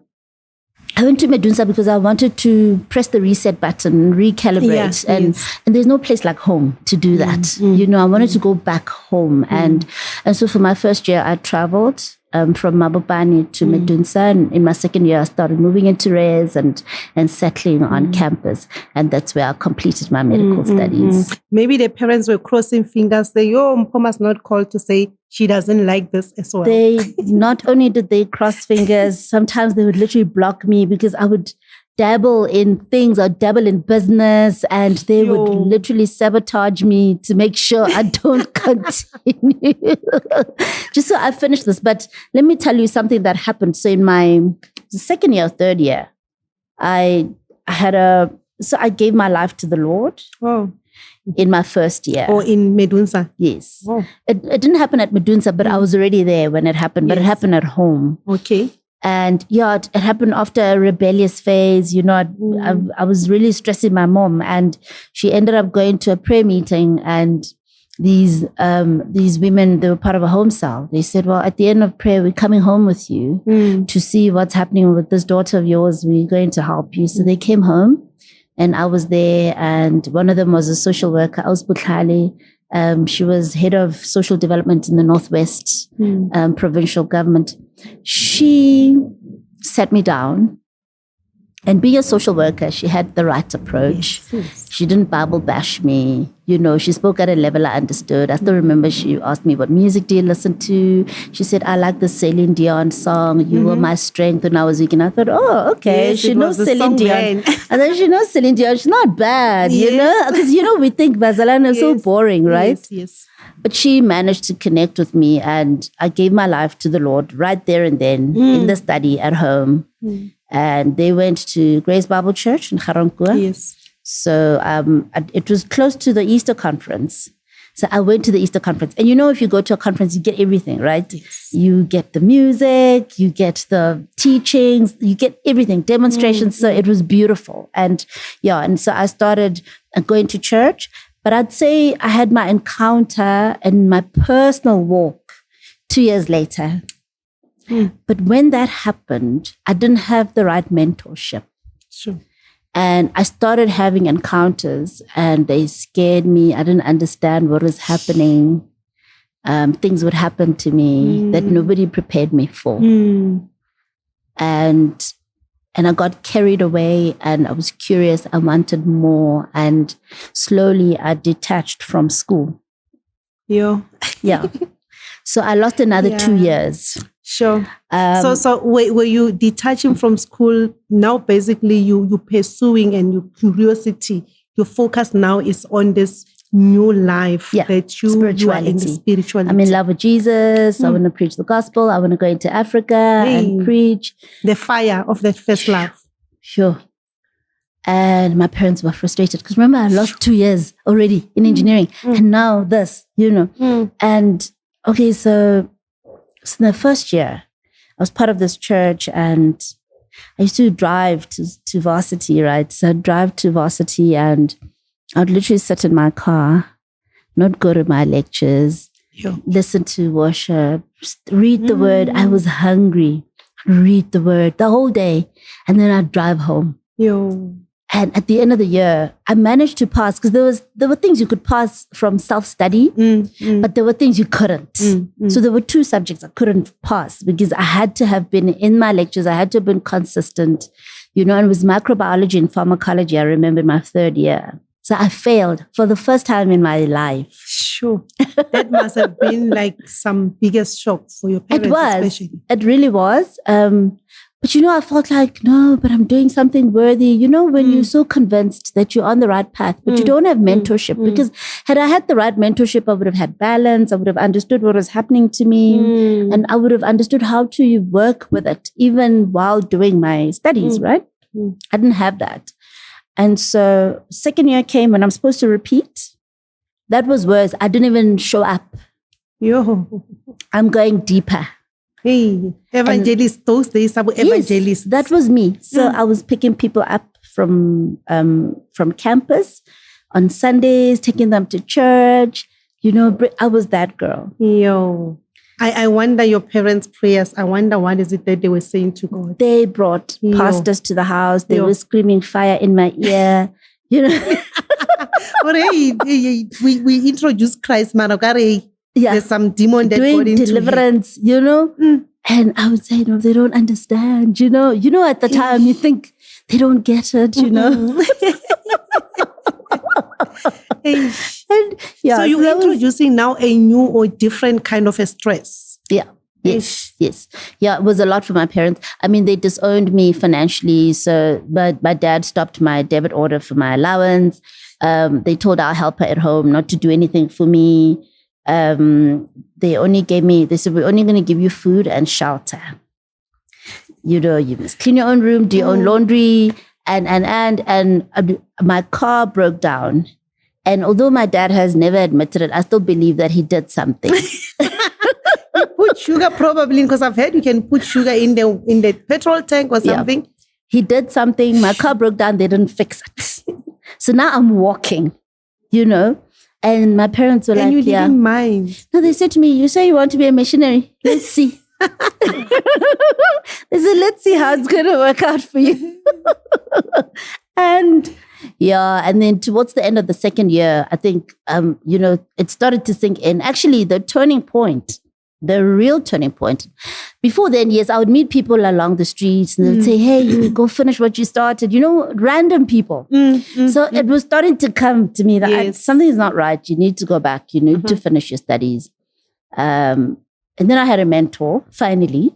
Speaker 2: Because I wanted to press the reset button, recalibrate. And there's no place like home to do that. You know, I wanted to go back home. And so for my first year, I traveled from Mabopane to Medunsa. And in my second year, I started moving into res and settling on campus. And that's where I completed my medical studies.
Speaker 1: Maybe the parents were crossing fingers, saying, Mpho must not call to say she doesn't like this as well.
Speaker 2: They not only did they cross fingers, sometimes they would literally block me because I would dabble in things or dabble in business, and they would literally sabotage me to make sure I don't continue. Just so I finish this. But let me tell you something that happened. So in my second year, third year, I gave my life to the Lord. In my first year.
Speaker 1: Or in Medunsa?
Speaker 2: Yes. It didn't happen at Medunsa, but I was already there when it happened. But it happened at home.
Speaker 1: Okay.
Speaker 2: And it happened after a rebellious phase. You know, I was really stressing my mom, and she ended up going to a prayer meeting, and these women, they were part of a home cell. They said, well, at the end of prayer, we're coming home with you to see what's happening with this daughter of yours. We're going to help you. So they came home. And I was there, and one of them was a social worker, Bukhali. She was head of social development in the Northwest provincial government. She sat me down, and being a social worker, she had the right approach. She didn't Bible bash me. You know, she spoke at a level I understood. I still remember she asked me, what music do you listen to? She said, I like the Celine Dion song, You Were My Strength, when I was weak. And I thought, oh, okay,
Speaker 1: yes,
Speaker 2: she knows Celine Dion. And then she knows Celine Dion. She's not bad, you know? Because, you know, we think Bazalana is so boring, right?
Speaker 1: Yes.
Speaker 2: But she managed to connect with me, and I gave my life to the Lord right there and then in the study at home. And they went to Grace Bible Church in Garonkua.
Speaker 1: Yes.
Speaker 2: So it was close to the Easter conference. So I went to the Easter conference. And you know, if you go to a conference, you get everything, right?
Speaker 1: Yes.
Speaker 2: You get the music, you get the teachings, you get everything, demonstrations. So it was beautiful. And and so I started going to church. But I'd say I had my encounter and my personal walk 2 years later. But when that happened, I didn't have the right mentorship.
Speaker 1: Sure.
Speaker 2: And I started having encounters and they scared me. I didn't understand what was happening. Things would happen to me that nobody prepared me for. And I got carried away and I was curious. I wanted more. And slowly I detached from school.
Speaker 1: Yeah.
Speaker 2: So I lost another 2 years.
Speaker 1: Sure. So were you detaching from school? Now, basically, you pursuing and your curiosity, your focus now is on this new life that you are in the spirituality.
Speaker 2: I'm in love with Jesus. I want to preach the gospel. I want to go into Africa and preach.
Speaker 1: The fire of that first love.
Speaker 2: Sure. And my parents were frustrated because remember, I lost 2 years already in engineering. And now this, And okay, so in the first year, I was part of this church and I used to drive to varsity, right? So I'd drive to varsity and I would literally sit in my car, not go to my lectures, listen to worship, read the word. I was hungry. Read the word the whole day. And then I'd drive home. And at the end of the year, I managed to pass because there were things you could pass from self-study, but there were things you couldn't. So there were 2 subjects I couldn't pass because I had to have been in my lectures. I had to have been consistent, and it was microbiology and pharmacology. I remember in my 3rd year. So I failed for the first time in my life.
Speaker 1: Sure. That must have been like some biggest shock for your parents.
Speaker 2: It was.
Speaker 1: Especially.
Speaker 2: It really was. But I felt like, no, but I'm doing something worthy. When you're so convinced that you're on the right path, but you don't have mentorship. Because had I had the right mentorship, I would have had balance. I would have understood what was happening to me. And I would have understood how to work with it, even while doing my studies, right? I didn't have that. And so 2nd year came when I'm supposed to repeat. That was worse. I didn't even show up. I'm going deeper.
Speaker 1: Hey, evangelist, those days, evangelist.
Speaker 2: Yes, that was me. So I was picking people up from campus on Sundays, taking them to church. I was that girl.
Speaker 1: I wonder your parents' prayers. I wonder what is it that they were saying to God.
Speaker 2: They brought pastors to the house. They were screaming fire in my ear.
Speaker 1: We introduced Christ, man. There's some demon that
Speaker 2: doing
Speaker 1: got into
Speaker 2: deliverance, And I would say, no, they don't understand, at the time you think they don't get it,
Speaker 1: So you're introducing now a new or different kind of a stress.
Speaker 2: Yes. Yeah, it was a lot for my parents. I mean, they disowned me financially. So, but my dad stopped my debit order for my allowance. They told our helper at home not to do anything for me. They said, we're only going to give you food and shelter. You must clean your own room, do your own laundry. And my car broke down. And although my dad has never admitted it, I still believe that he did something.
Speaker 1: You put sugar probably, because I've heard you can put sugar in the petrol tank or something.
Speaker 2: He did something. My car broke down. They didn't fix it. So now I'm walking, And my parents were
Speaker 1: and you didn't mind.
Speaker 2: No, they said to me, you say you want to be a missionary. Let's see. They said, let's see how it's going to work out for you. And then towards the end of the 2nd year, I think, it started to sink in. Actually, the real turning point. Before then, yes, I would meet people along the streets and they'd say, hey, you go finish what you started, random people. So it was starting to come to me that something is not right. You need to go back. You need to finish your studies. And then I had a mentor, finally.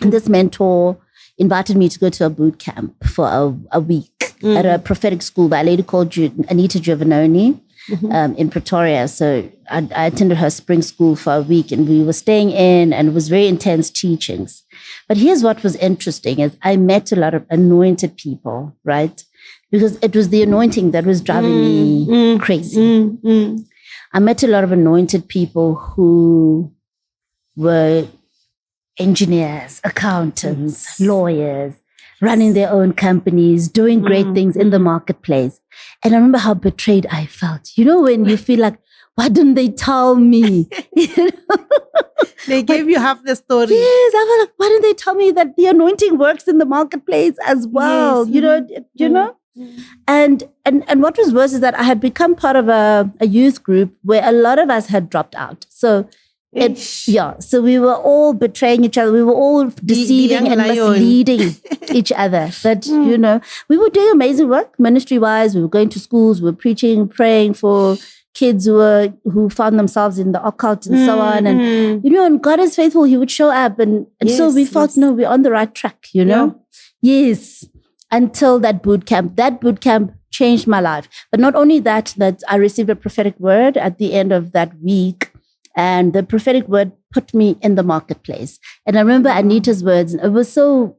Speaker 2: And this mentor invited me to go to a boot camp for a week at a prophetic school by a lady called Anita Giovannoni. In Pretoria. So I attended her spring school for a week and we were staying in and it was very intense teachings. But here's what was interesting is I met a lot of anointed people, right? Because it was the anointing that was driving me crazy. I met a lot of anointed people who were engineers, accountants, lawyers, running their own companies, doing great things in the marketplace. And I remember how betrayed I felt. When you feel like, why didn't they tell me?
Speaker 1: They gave you half the story.
Speaker 2: Yes, I was like, why didn't they tell me that the anointing works in the marketplace as well?
Speaker 1: Yes.
Speaker 2: You know? And what was worse is that I had become part of a youth group where a lot of us had dropped out. So so we were all betraying each other. We were all deceiving and misleading each other. But, we were doing amazing work ministry-wise. We were going to schools. We were preaching, praying for kids who found themselves in the occult and so on. And, and God is faithful. He would show up. And so we felt, no, we're on the right track,
Speaker 1: Yeah.
Speaker 2: Yes. Until that boot camp. That boot camp changed my life. But not only that I received a prophetic word at the end of that week. And the prophetic word put me in the marketplace. And I remember Anita's words. It was so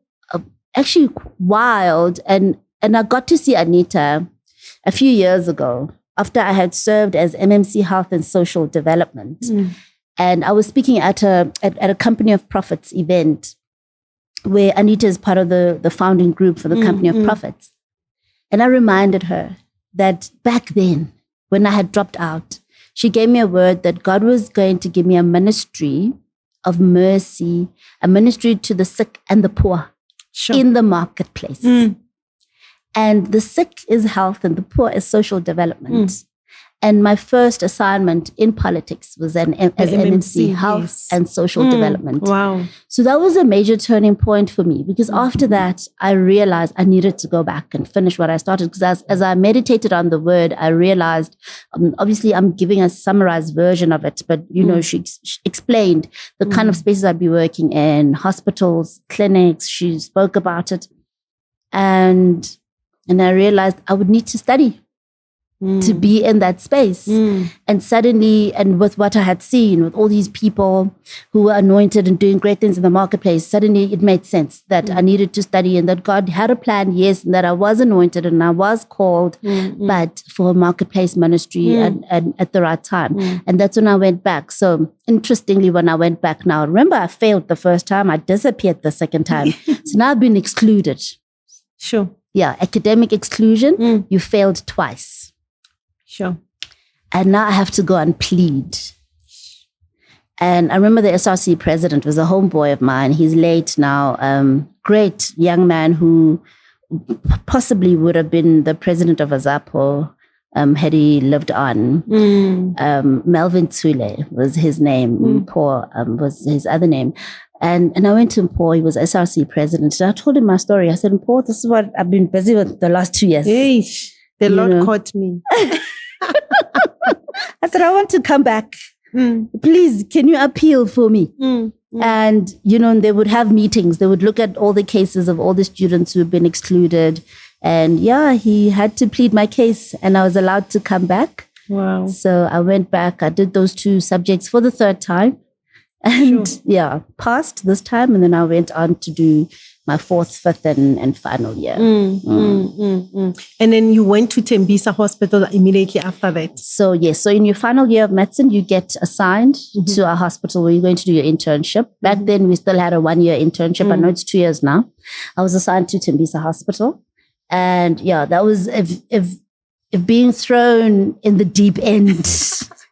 Speaker 2: actually wild. And I got to see Anita a few years ago after I had served as MMC Health and Social Development. And I was speaking at a Company of Prophets event where Anita is part of the founding group for the Company of Prophets. And I reminded her that back then, when I had dropped out, she gave me a word that God was going to give me a ministry of mercy, a ministry to the sick and the poor in the marketplace. And the sick is health and the poor is social development. And my first assignment in politics was as MMC, Health and Social Development.
Speaker 1: Wow.
Speaker 2: So that was a major turning point for me because after that, I realized I needed to go back and finish what I started. Because as I meditated on the word, I realized, obviously I'm giving a summarized version of it, but she explained the kind of spaces I'd be working in, hospitals, clinics. She spoke about it. And I realized I would need to study to be in that space. And suddenly, and with what I had seen, with all these people who were anointed and doing great things in the marketplace, suddenly it made sense that I needed to study and that God had a plan, yes, and that I was anointed and I was called, but for a marketplace ministry and at the right time. And that's when I went back. So interestingly, when I went back now, remember I failed the first time, I disappeared the second time. So now I've been excluded.
Speaker 1: Sure.
Speaker 2: Yeah, academic exclusion, you failed twice.
Speaker 1: Sure.
Speaker 2: And now I have to go and plead. And I remember the SRC president was a homeboy of mine. He's late now. Great young man who possibly would have been the president of Azapo had he lived on. Melvin Tsule was his name. Mpho was his other name. And I went to Mpho. He was SRC president. And I told him my story. I said, Mpho, this is what I've been busy with the last 2 years.
Speaker 1: Eish, the Lord caught me.
Speaker 2: I said, I want to come back. Please, can you appeal for me? And, they would have meetings. They would look at all the cases of all the students who have been excluded. And he had to plead my case and I was allowed to come back.
Speaker 1: Wow.
Speaker 2: So I went back. I did those 2 subjects for the 3rd time. And passed this time. And then I went on to do my 4th, 5th, and final year.
Speaker 1: And then you went to Tembisa Hospital immediately after that.
Speaker 2: So yes, so in your final year of medicine, you get assigned to a hospital where you're going to do your internship. Back then, we still had a 1-year internship. I know it's 2 years now. I was assigned to Tembisa Hospital. And that was if being thrown in the deep end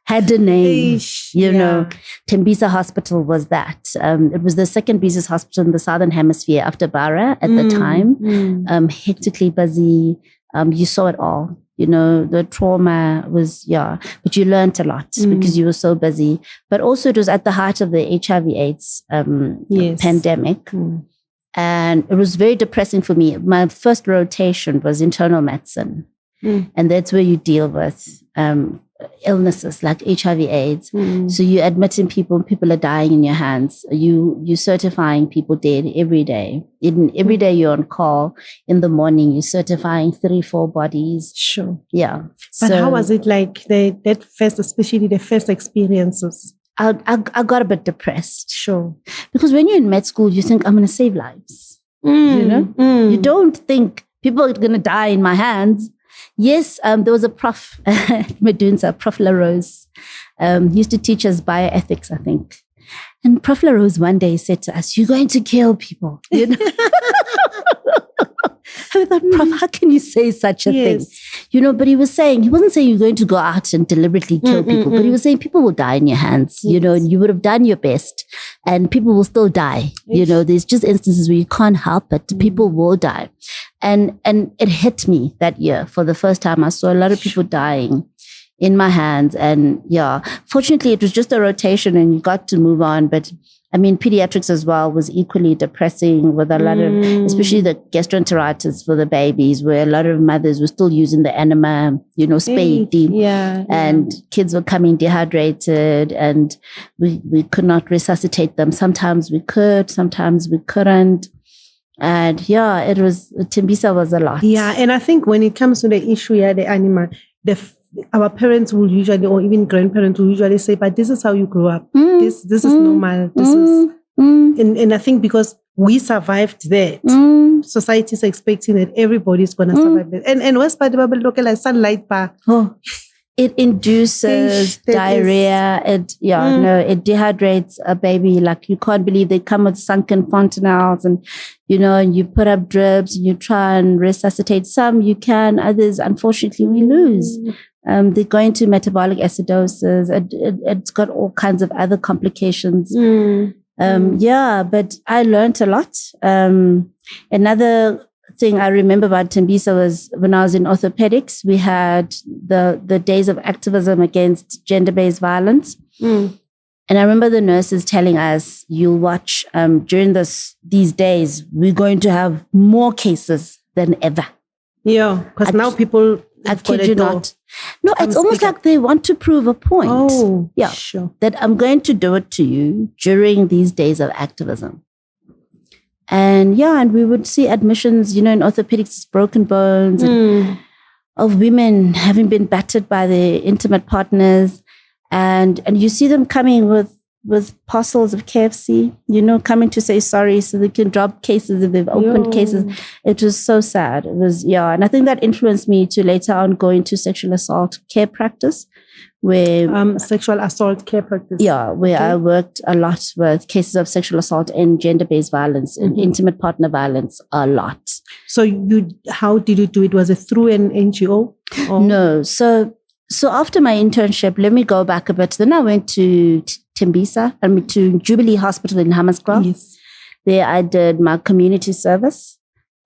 Speaker 2: had a name, Tembisa Hospital was that. It was the second busiest hospital in the Southern Hemisphere after Bara at the time. Hectically busy. You saw it all. The trauma was, but you learned a lot because you were so busy. But also it was at the height of the HIV/AIDS pandemic. And it was very depressing for me. My first rotation was internal medicine. And that's where you deal with illnesses like HIV/AIDS. So you're admitting people are dying in your hands. You're certifying people dead every day. Every day you're on call. In the morning, you're certifying 3-4 bodies.
Speaker 1: Sure.
Speaker 2: Yeah.
Speaker 1: But how was it like that first, especially the first experiences?
Speaker 2: I got a bit depressed.
Speaker 1: Sure.
Speaker 2: Because when you're in med school, you think, I'm going to save lives. You don't think people are going to die in my hands. Yes, there was a prof, Medunsa, Prof. LaRose. He used to teach us bioethics, I think. And Prof. LaRose one day said to us, you're going to kill people. I thought, Prof, how can you say such a thing? You know, but he wasn't saying you're going to go out and deliberately kill people, but he was saying people will die in your hands, you know, and you would have done your best and people will still die. You know, there's just instances where you can't help it. People will die. And it hit me that year for the first time. I saw a lot of people dying in my hands. And yeah, fortunately, it was just a rotation and you got to move on. But I mean, pediatrics as well was equally depressing with a lot of, especially the gastroenteritis for the babies, where a lot of mothers were still using the enema, you know, spade. And kids were coming dehydrated and we could not resuscitate them. Sometimes we could, sometimes we couldn't. And yeah, it was, Tembisa was a lot.
Speaker 1: Yeah, and I think when it comes to the issue, the animal, our parents will usually, or even grandparents will usually say, but this is how you grow up. This is normal. This is, and I think because we survived that, society is expecting that everybody's going to survive that. And West Padibaba local like sunlight bar.
Speaker 2: Oh, it induces diarrhea. It dehydrates a baby. Like you can't believe they come with sunken fontanelles and, you know, and you put up drips and you try and resuscitate. Some you can, others, unfortunately, we lose. They go into metabolic acidosis. It's got all kinds of other complications. Yeah, but I learned a lot. Another thing I remember about Tembisa was when I was in orthopedics, we had the days of activism against gender-based violence. And I remember the nurses telling us, you'll watch during these days, we're going to have more cases than ever.
Speaker 1: Yeah, because now people...
Speaker 2: I kid you not. No, it's almost like they want to prove a point.
Speaker 1: Oh,
Speaker 2: yeah,
Speaker 1: sure.
Speaker 2: That I'm going to do it to you during these days of activism. And yeah, and we would see admissions, you know, in orthopedics, broken bones and of women having been battered by their intimate partners. And you see them coming with parcels of KFC, you know, coming to say sorry so they can drop cases if they've opened cases. It was so sad. It was, and I think that influenced me to later on go into sexual assault care practice, where
Speaker 1: sexual assault care practice.
Speaker 2: Yeah, where I worked a lot with cases of sexual assault and gender-based violence and intimate partner violence a lot.
Speaker 1: So how did you do it? Was it through an NGO? Or?
Speaker 2: No. So after my internship, let me go back a bit. Then I went to Tembisa, to Jubilee Hospital in Hammarskraal.
Speaker 1: Yes.
Speaker 2: There I did my community service.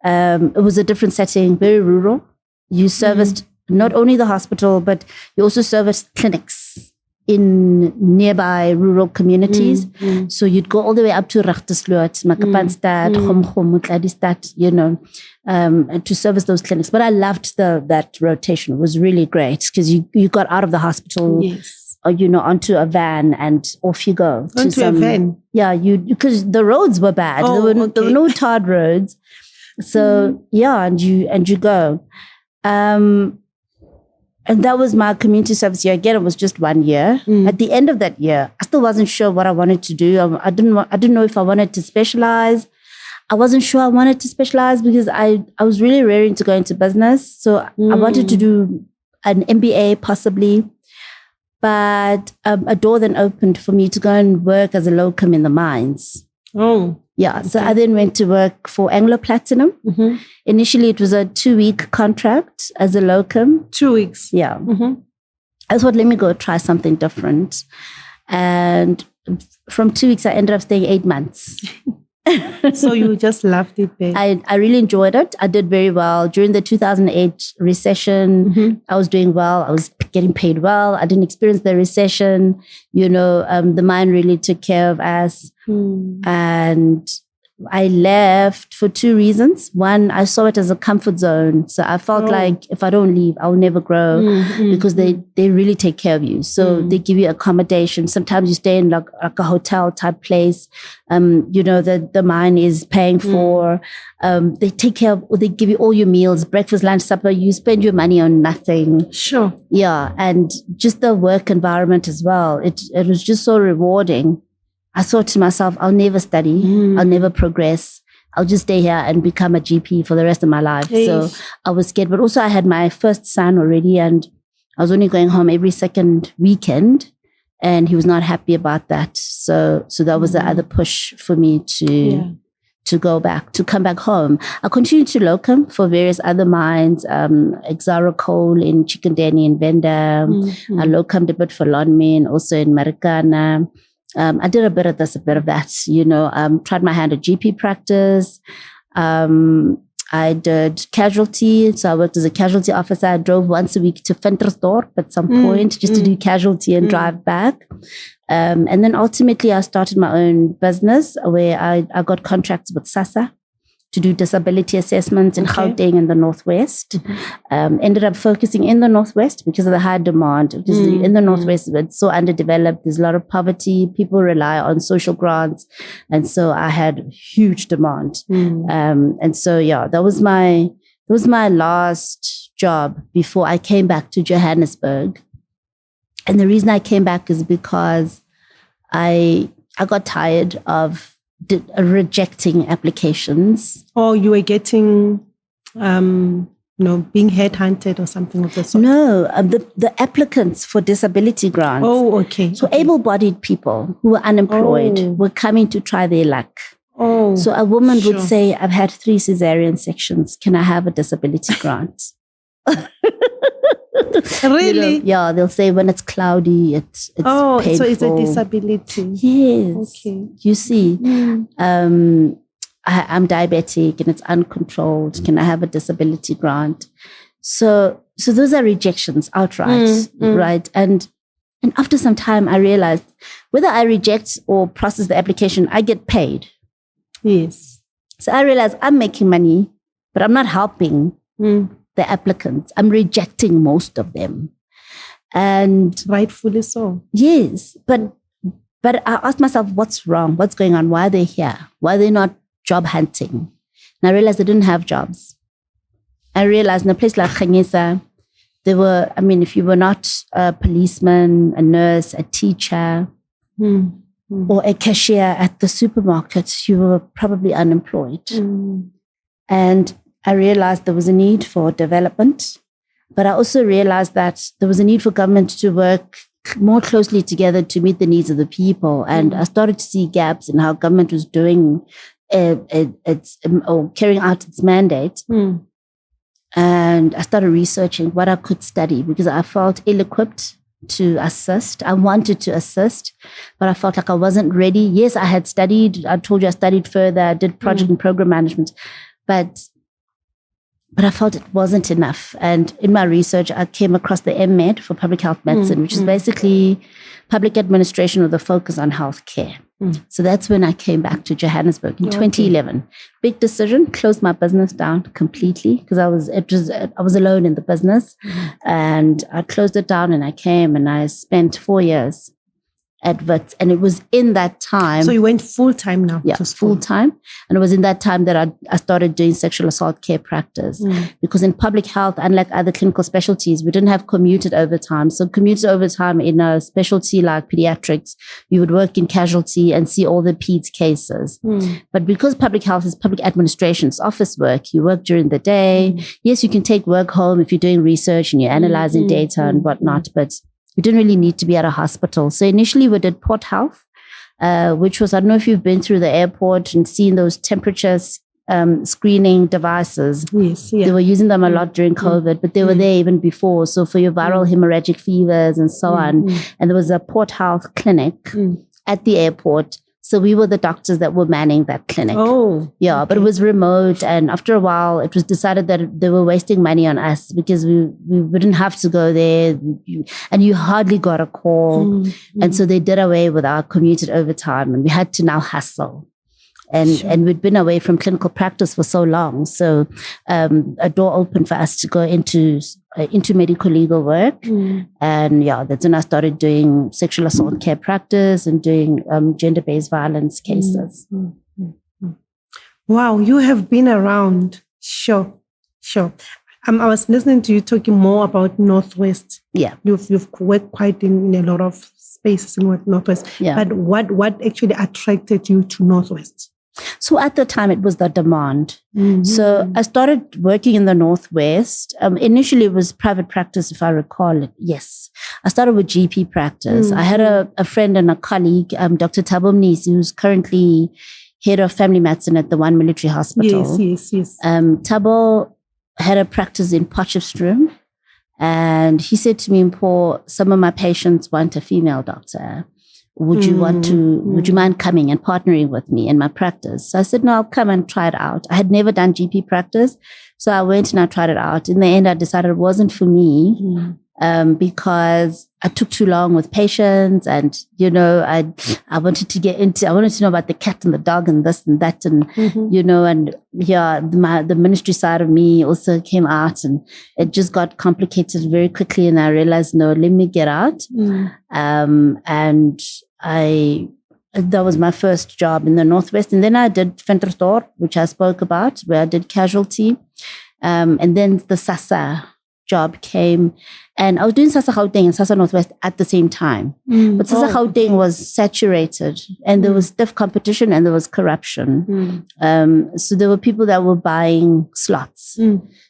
Speaker 2: It was a different setting, very rural. You serviced not only the hospital, but you also serviced clinics in nearby rural communities. So you'd go all the way up to Rachterslot, Makapanstad, Gomgom, you know, to service those clinics. But I loved that rotation. It was really great because you got out of the hospital, or, you know, onto a van and off you go.
Speaker 1: Onto a van?
Speaker 2: Yeah, because the roads were bad. There were no tarred roads. So and you go. And that was my community service year. Again, it was just 1 year. At the end of that year, I still wasn't sure what I wanted to do. I didn't know if I wanted to specialize. I wasn't sure I wanted to specialize because I was really raring to go into business. So I wanted to do an MBA possibly. But a door then opened for me to go and work as a locum in the mines. Oh. Yeah, so I then went to work for Anglo Platinum. Initially, it was a 2-week contract as a locum.
Speaker 1: 2 weeks?
Speaker 2: Yeah. I thought, let me go try something different. And from 2 weeks, I ended up staying 8 months.
Speaker 1: So you just loved it there?
Speaker 2: I really enjoyed it. I did very well. During the 2008 recession, I was doing well. I was getting paid well. I didn't experience the recession. You know, the mine really took care of us. And I left for 2 reasons. One, I saw it as a comfort zone. So I felt like if I don't leave, I'll never grow because they really take care of you. So they give you accommodation. Sometimes you stay in like a hotel type place. You know, the mine is paying for. They take care of, they give you all your meals, breakfast, lunch, supper. You spend your money on nothing.
Speaker 1: Sure.
Speaker 2: Yeah. And just the work environment as well. It was just so rewarding. I thought to myself, I'll never study. I'll never progress. I'll just stay here and become a GP for the rest of my life. So I was scared. But also I had my first son already and I was only going home every second weekend and he was not happy about that. So that was the other push for me to to come back home. I continued to locum for various other mines, Exara Coal in Chickendeni in Venda. I locumed a bit for Lonmin, also in Marikana. I did a bit of this, a bit of that, tried my hand at GP practice. I did casualty. So I worked as a casualty officer. I drove once a week to Ventersdorp at some point just to do casualty and drive back. And then ultimately I started my own business where I got contracts with SASSA to do disability assessments in Gauteng in the Northwest. Ended up focusing in the Northwest because of the high demand. Because in the Northwest, it's so underdeveloped. There's a lot of poverty. People rely on social grants. And so I had huge demand. And so, that was my last job before I came back to Johannesburg. And the reason I came back is because I got tired of rejecting applications.
Speaker 1: Or you were getting, being headhunted or something of the sort?
Speaker 2: No, the applicants for disability grants.
Speaker 1: Oh, okay.
Speaker 2: So able-bodied people who were unemployed were coming to try their luck.
Speaker 1: Oh,
Speaker 2: so a woman would say, I've had 3 cesarean sections. Can I have a disability grant?
Speaker 1: Really?
Speaker 2: They'll say when it's cloudy, it's painful.
Speaker 1: So it's a disability.
Speaker 2: Yes.
Speaker 1: Okay.
Speaker 2: You see, I'm diabetic and it's uncontrolled. Can I have a disability grant? So those are rejections outright, right? And after some time, I realized whether I reject or process the application, I get paid.
Speaker 1: Yes.
Speaker 2: So I realized I'm making money, but I'm not helping the applicants. I'm rejecting most of them. And
Speaker 1: rightfully so.
Speaker 2: Yes. But I asked myself, what's wrong? What's going on? Why are they here? Why are they not job hunting? And I realized they didn't have jobs. I realized in a place like Khanyisa, if you were not a policeman, a nurse, a teacher, or a cashier at the supermarket, you were probably unemployed. And I realized there was a need for development, but I also realized that there was a need for government to work more closely together to meet the needs of the people. And I started to see gaps in how government was doing or carrying out its mandate. And I started researching what I could study because I felt ill-equipped to assist. I wanted to assist, but I felt like I wasn't ready. Yes, I had studied. I told you I studied further. I did project and program management, but I felt it wasn't enough. And in my research, I came across the M.Med for public health medicine, which is basically public administration with a focus on healthcare. So that's when I came back to Johannesburg in 2011. Big decision, closed my business down completely because I was alone in the business. And I closed it down and I came and I spent 4 years at Wits. And it was in that time.
Speaker 1: So you went full-time now?
Speaker 2: Yeah, full-time. And it was in that time that I started doing sexual assault care practice. Because in public health, unlike other clinical specialties, we didn't have commuted overtime. So commuted overtime in a specialty like pediatrics, you would work in casualty and see all the peds cases. But because public health is public administration, it's office work, you work during the day. Yes, you can take work home if you're doing research and you're analyzing data and whatnot, but you didn't really need to be at a hospital. So initially we did Port Health, which was, I don't know if you've been through the airport and seen those temperature screening devices.
Speaker 1: Yes, yeah.
Speaker 2: They were using them a lot during COVID, but they were there even before. So for your viral hemorrhagic fevers and so on. And there was a Port Health clinic at the airport. So we were the doctors that were manning that clinic.
Speaker 1: Oh.
Speaker 2: Yeah, but it was remote. And after a while, it was decided that they were wasting money on us because we wouldn't have to go there. And you hardly got a call. And so they did away with our commuted overtime. And we had to now hustle. And we'd been away from clinical practice for so long. So a door opened for us to go into medical legal work. And that's when I started doing sexual assault care practice and doing gender-based violence cases.
Speaker 1: Wow, you have been around. Sure. I was listening to you talking more about Northwest.
Speaker 2: Yeah.
Speaker 1: You've worked quite in a lot of spaces in Northwest.
Speaker 2: Yeah.
Speaker 1: But what actually attracted you to Northwest?
Speaker 2: So at the time, it was the demand. So I started working in the Northwest. Initially, it was private practice, if I recall it. Yes. I started with GP practice. I had a friend and a colleague, Dr. Thabo Mnisi, who's currently head of family medicine at the one military hospital.
Speaker 1: Yes.
Speaker 2: Thabo had a practice in Potchefstroom, and he said to me, Mpho, some of my patients want a female doctor. Would you mind coming and partnering with me in my practice? So I said, no, I'll come and try it out. I had never done GP practice. So I went and I tried it out. In the end, I decided it wasn't for me because I took too long with patients, and, I wanted to know about the cat and the dog and this and that. And, the ministry side of me also came out, and it just got complicated very quickly. And I realized, no, let me get out. And that was my first job in the Northwest. And then I did Ventersdorp, which I spoke about, where I did casualty. And then the SASA job came, and I was doing SASA Gauteng and SASA Northwest at the same time. But SASA Gauteng was saturated, and there was stiff competition, and there was corruption. So there were people that were buying slots.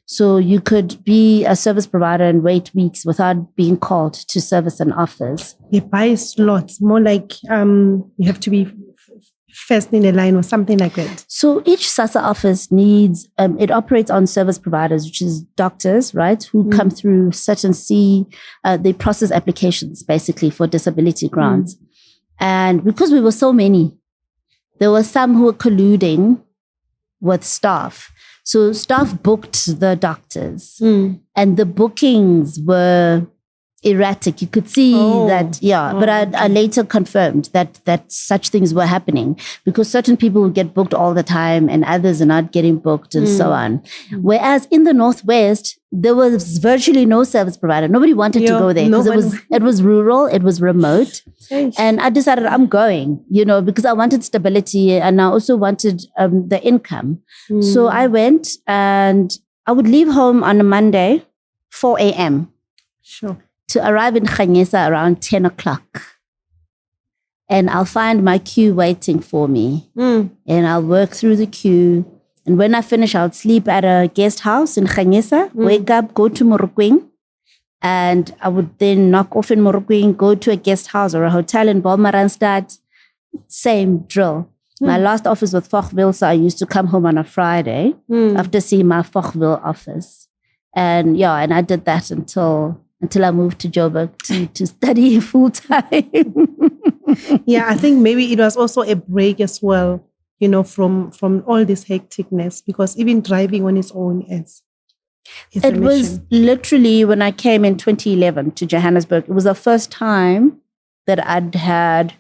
Speaker 2: So you could be a service provider and wait weeks without being called to service an office.
Speaker 1: They buy slots, more like you have to be first in the line or something like that.
Speaker 2: So each SASA office needs, it operates on service providers, which is doctors, right, who come through certain they process applications basically for disability grants. And because we were so many, there were some who were colluding with staff. So staff booked the doctors, and the bookings were erratic. You could see that, but I later confirmed that such things were happening, because certain people would get booked all the time and others are not getting booked and so on. Whereas in the Northwest, there was virtually no service provider. Nobody wanted to go there because it was rural, it was remote. And I decided I'm going, because I wanted stability, and I also wanted the income. So I went, and I would leave home on a Monday, 4 a.m.
Speaker 1: Sure.
Speaker 2: To arrive in Khanyesa around 10 o'clock. And I'll find my queue waiting for me. And I'll work through the queue. And when I finish, I'll sleep at a guest house in Khanyesa, wake up, go to Morokweng. And I would then knock off in Morokweng, go to a guest house or a hotel in Balmaranstad. Same drill. My last office was Fochville, so I used to come home on a Friday after seeing my Fochville office. And I did that until I moved to Joburg to study full time.
Speaker 1: I think maybe it was also a break as well, from all this hecticness, because even driving on its own it
Speaker 2: was literally, when I came in 2011 to Johannesburg, it was the first time that I'd had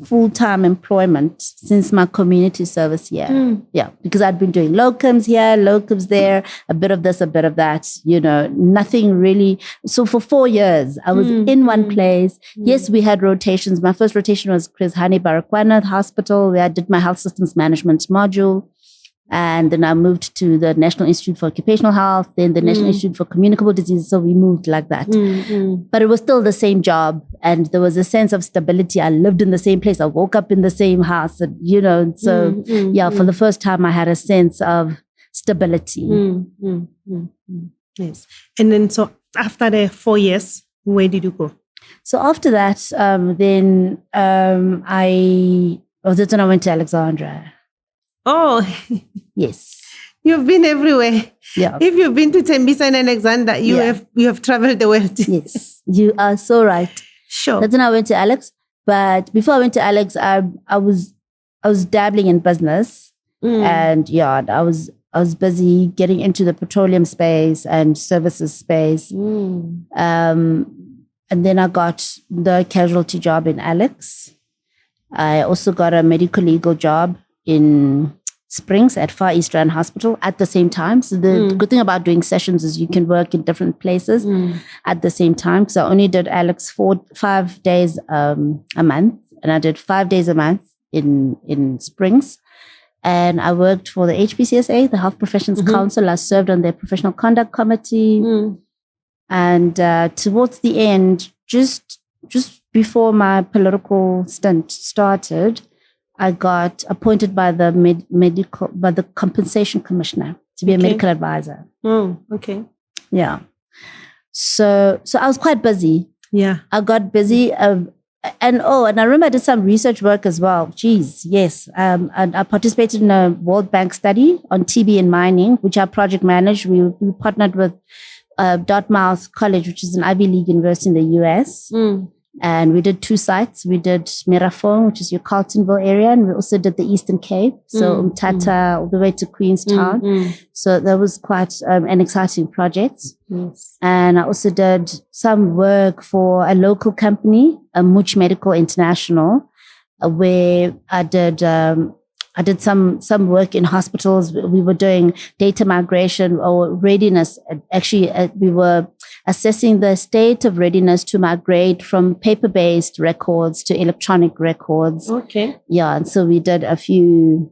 Speaker 2: full-time employment since my community service year. Because I'd been doing locums here, locums there, a bit of this, a bit of that, nothing really. So for 4 years, I was in one place. Yes, we had rotations. My first rotation was Chris Hani Baragwanath Hospital, where I did my health systems management module. And then I moved to the National Institute for Occupational Health, then the National Institute for Communicable Diseases. So we moved like that. But it was still the same job. And there was a sense of stability. I lived in the same place. I woke up in the same house. And, for the first time, I had a sense of stability.
Speaker 1: Yes. And then, so after the 4 years, where did you go?
Speaker 2: So after that, then I went to Alexandra.
Speaker 1: Oh,
Speaker 2: yes.
Speaker 1: You've been everywhere.
Speaker 2: Yeah.
Speaker 1: If you've been to Tembisa and Alexander, you have traveled the world.
Speaker 2: Yes, you are so right.
Speaker 1: Sure.
Speaker 2: That's when I went to Alex. But before I went to Alex, I was dabbling in business, and I was busy getting into the petroleum space and services space. And then I got the casualty job in Alex. I also got a medical legal job in Springs at Far East Rand Hospital at the same time. So the good thing about doing sessions is you can work in different places at the same time. So I only did Alex 5 days a month, and I did 5 days a month in Springs. And I worked for the HPCSA, the Health Professions Council. I served on their professional conduct committee. And towards the end, just before my political stint started, I got appointed by the by the compensation commissioner to be a medical advisor.
Speaker 1: Oh, okay.
Speaker 2: Yeah. So I was quite busy.
Speaker 1: Yeah.
Speaker 2: I got busy. And I remember I did some research work as well. Geez, yes. And I participated in a World Bank study on TB in mining, which I project managed. We partnered with Dartmouth College, which is an Ivy League university in the US. And we did 2 sites. We did Merafong, which is your Carltonville area, and we also did the Eastern Cape, so Umtata all the way to Queenstown. So that was quite an exciting project.
Speaker 1: Yes.
Speaker 2: And I also did some work for a local company, Much Medical International, where I did some work in hospitals. We were doing data migration or readiness. Actually, we were assessing the state of readiness to migrate from paper-based records to electronic records.
Speaker 1: Okay.
Speaker 2: Yeah, and so we did a few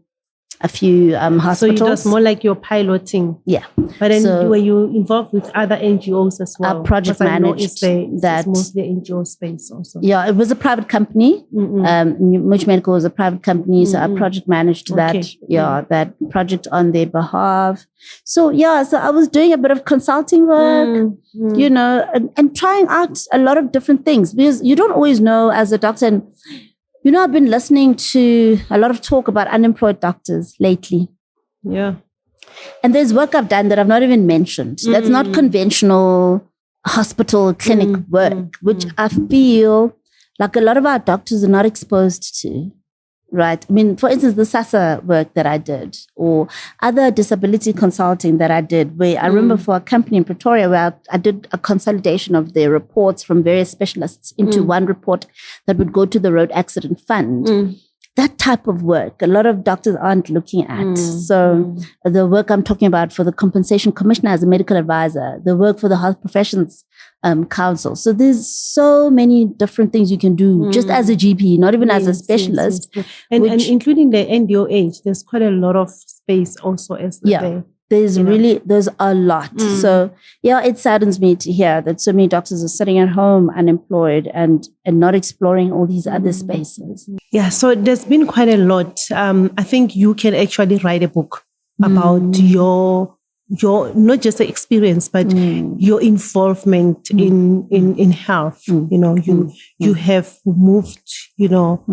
Speaker 2: hospitals.
Speaker 1: So it was more like you're piloting.
Speaker 2: Yeah.
Speaker 1: But then were you involved with other NGOs as well?
Speaker 2: Our project managed
Speaker 1: that. It's mostly NGO space also.
Speaker 2: Yeah, it was a private company. Much Medical was a private company, so I project managed that. Yeah, that project on their behalf. So I was doing a bit of consulting work, you know, and trying out a lot of different things, because you don't always know as a doctor. And you know, I've been listening to a lot of talk about unemployed doctors lately.
Speaker 1: Yeah.
Speaker 2: And there's work I've done that I've not even mentioned. That's not conventional hospital clinic work, which I feel like a lot of our doctors are not exposed to. Right. I mean, for instance, the SASA work that I did, or other disability consulting that I did, where I remember for a company in Pretoria where I did a consolidation of their reports from various specialists into one report that would go to the Road Accident Fund. That type of work, a lot of doctors aren't looking at. So the work I'm talking about for the Compensation Commissioner as a medical advisor, the work for the Health Professions Council. So there's so many different things you can do just as a GP, not even as a specialist.
Speaker 1: Yes. And including the NDOH, there's quite a lot of space also as there.
Speaker 2: There's a lot. So it saddens me to hear that so many doctors are sitting at home unemployed and not exploring all these other spaces.
Speaker 1: Yeah, so there's been quite a lot. I think you can actually write a book about your not just the experience, but your involvement in health. You know, you have moved, you know,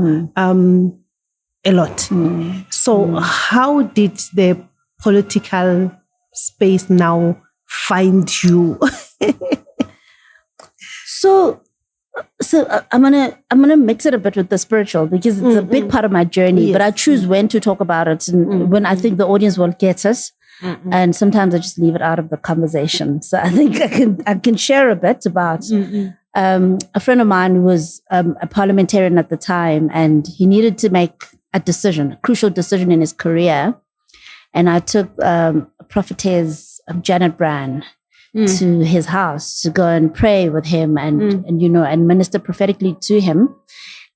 Speaker 1: a lot. So how did the political space now find you?
Speaker 2: So I'm gonna mix it a bit with the spiritual, because it's a big part of my journey. But I choose when to talk about it and when I think the audience will get it. And sometimes I just leave it out of the conversation. So I think I can share a bit about a friend of mine who was a parliamentarian at the time, and he needed to make a crucial decision in his career. And I took prophetess Janet Brand to his house to go and pray with him and you know, and minister prophetically to him.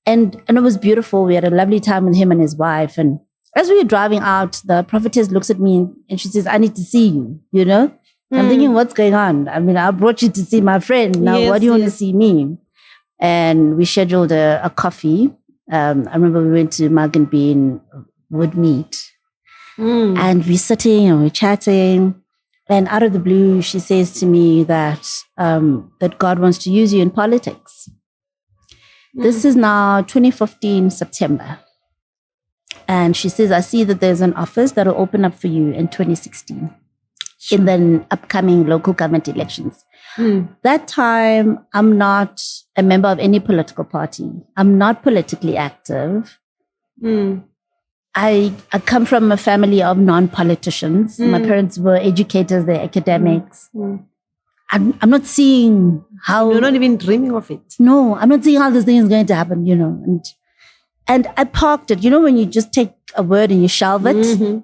Speaker 2: And it was beautiful. We had a lovely time with him and his wife. And as we were driving out, the prophetess looks at me and she says, "I need to see you," you know? I'm thinking, what's going on? I mean, I brought you to see my friend. Now, why do you want to see me? And we scheduled a coffee. I remember we went to Mug and Bean Woodmead. And we're sitting and we're chatting. And out of the blue, she says to me that God wants to use you in politics. This is now 2015 September. And she says, "I see that there's an office that will open up for you in 2016 in the upcoming local government elections." That time, I'm not a member of any political party. I'm not politically active. I come from a family of non-politicians. My parents were educators, they're academics. I'm not seeing how...
Speaker 1: You're not even dreaming of it.
Speaker 2: No, I'm not seeing how this thing is going to happen, you know. And I parked it. You know, when you just take a word and you shelve it,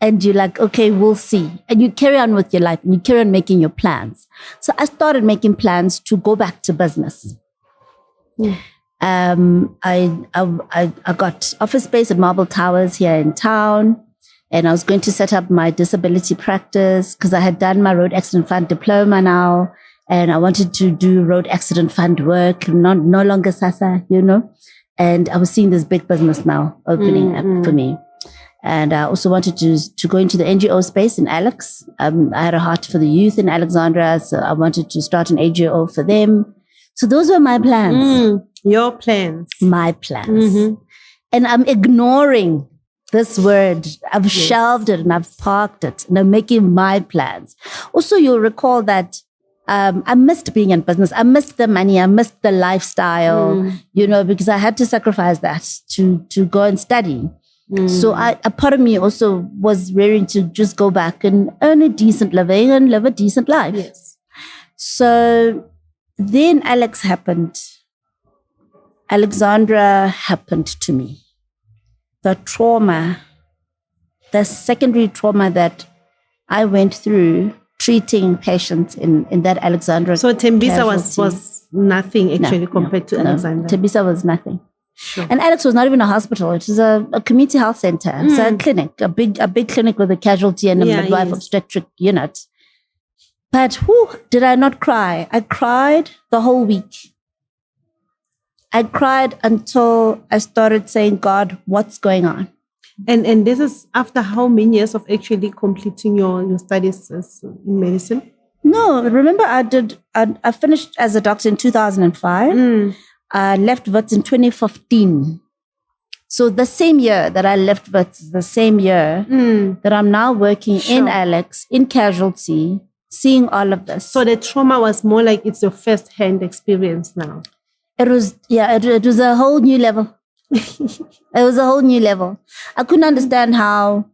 Speaker 2: and you're like, okay, we'll see. And you carry on with your life and you carry on making your plans. So I started making plans to go back to business. I got office space at Marble Towers here in town, and I was going to set up my disability practice because I had done my Road Accident Fund diploma now, and I wanted to do Road Accident Fund work, no longer SASA, you know. And I was seeing this big business now opening up for me. And I also wanted to go into the NGO space in Alex. I had a heart for the youth in Alexandria, so I wanted to start an NGO for them. So those were my plans.
Speaker 1: Your plans.
Speaker 2: My plans. And I'm ignoring this word. I've shelved it and I've parked it and I'm making my plans. Also, you'll recall that I missed being in business. I missed the money. I missed the lifestyle, because I had to sacrifice that to go and study. So a part of me also was raring to just go back and earn a decent living and live a decent life.
Speaker 1: Yes.
Speaker 2: So then Alex happened. Alexandra happened to me. The trauma, the secondary trauma that I went through treating patients in that Alexandra.
Speaker 1: So Tembisa was nothing actually compared to Alexandra.
Speaker 2: Tembisa was nothing.
Speaker 1: Sure.
Speaker 2: And Alex was not even a hospital. It was a community health center. It's a clinic, a big clinic with a casualty and a midwife obstetric unit. But did I not cry? I cried the whole week. I cried until I started saying, God, what's going on?
Speaker 1: And this is after how many years of actually completing your studies in medicine?
Speaker 2: No, remember I finished as a doctor in 2005. I left Wits in 2015. So the same year that I left Wits, the same year that I'm now working in Alex, in casualty, seeing all of this.
Speaker 1: So the trauma was more like it's your first-hand experience now.
Speaker 2: It was, it was a whole new level. It was a whole new level. I couldn't understand how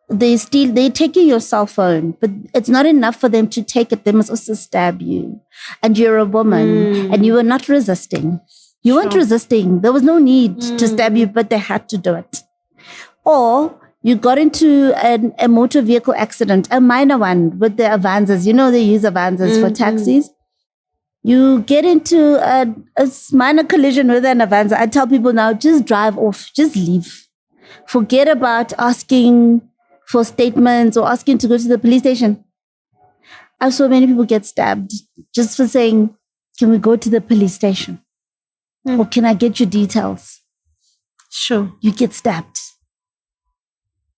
Speaker 2: they're taking your cell phone, but it's not enough for them to take it. They must also stab you. And you're a woman and you were not resisting. You weren't resisting. There was no need to stab you, but they had to do it. Or you got into a motor vehicle accident, a minor one with the Avanzas. They use Avanzas for taxis. You get into a minor collision with an Avanza. I tell people now, just drive off, just leave. Forget about asking for statements or asking to go to the police station. I saw many people get stabbed just for saying, can we go to the police station? Or can I get your details?
Speaker 1: Sure.
Speaker 2: You get stabbed.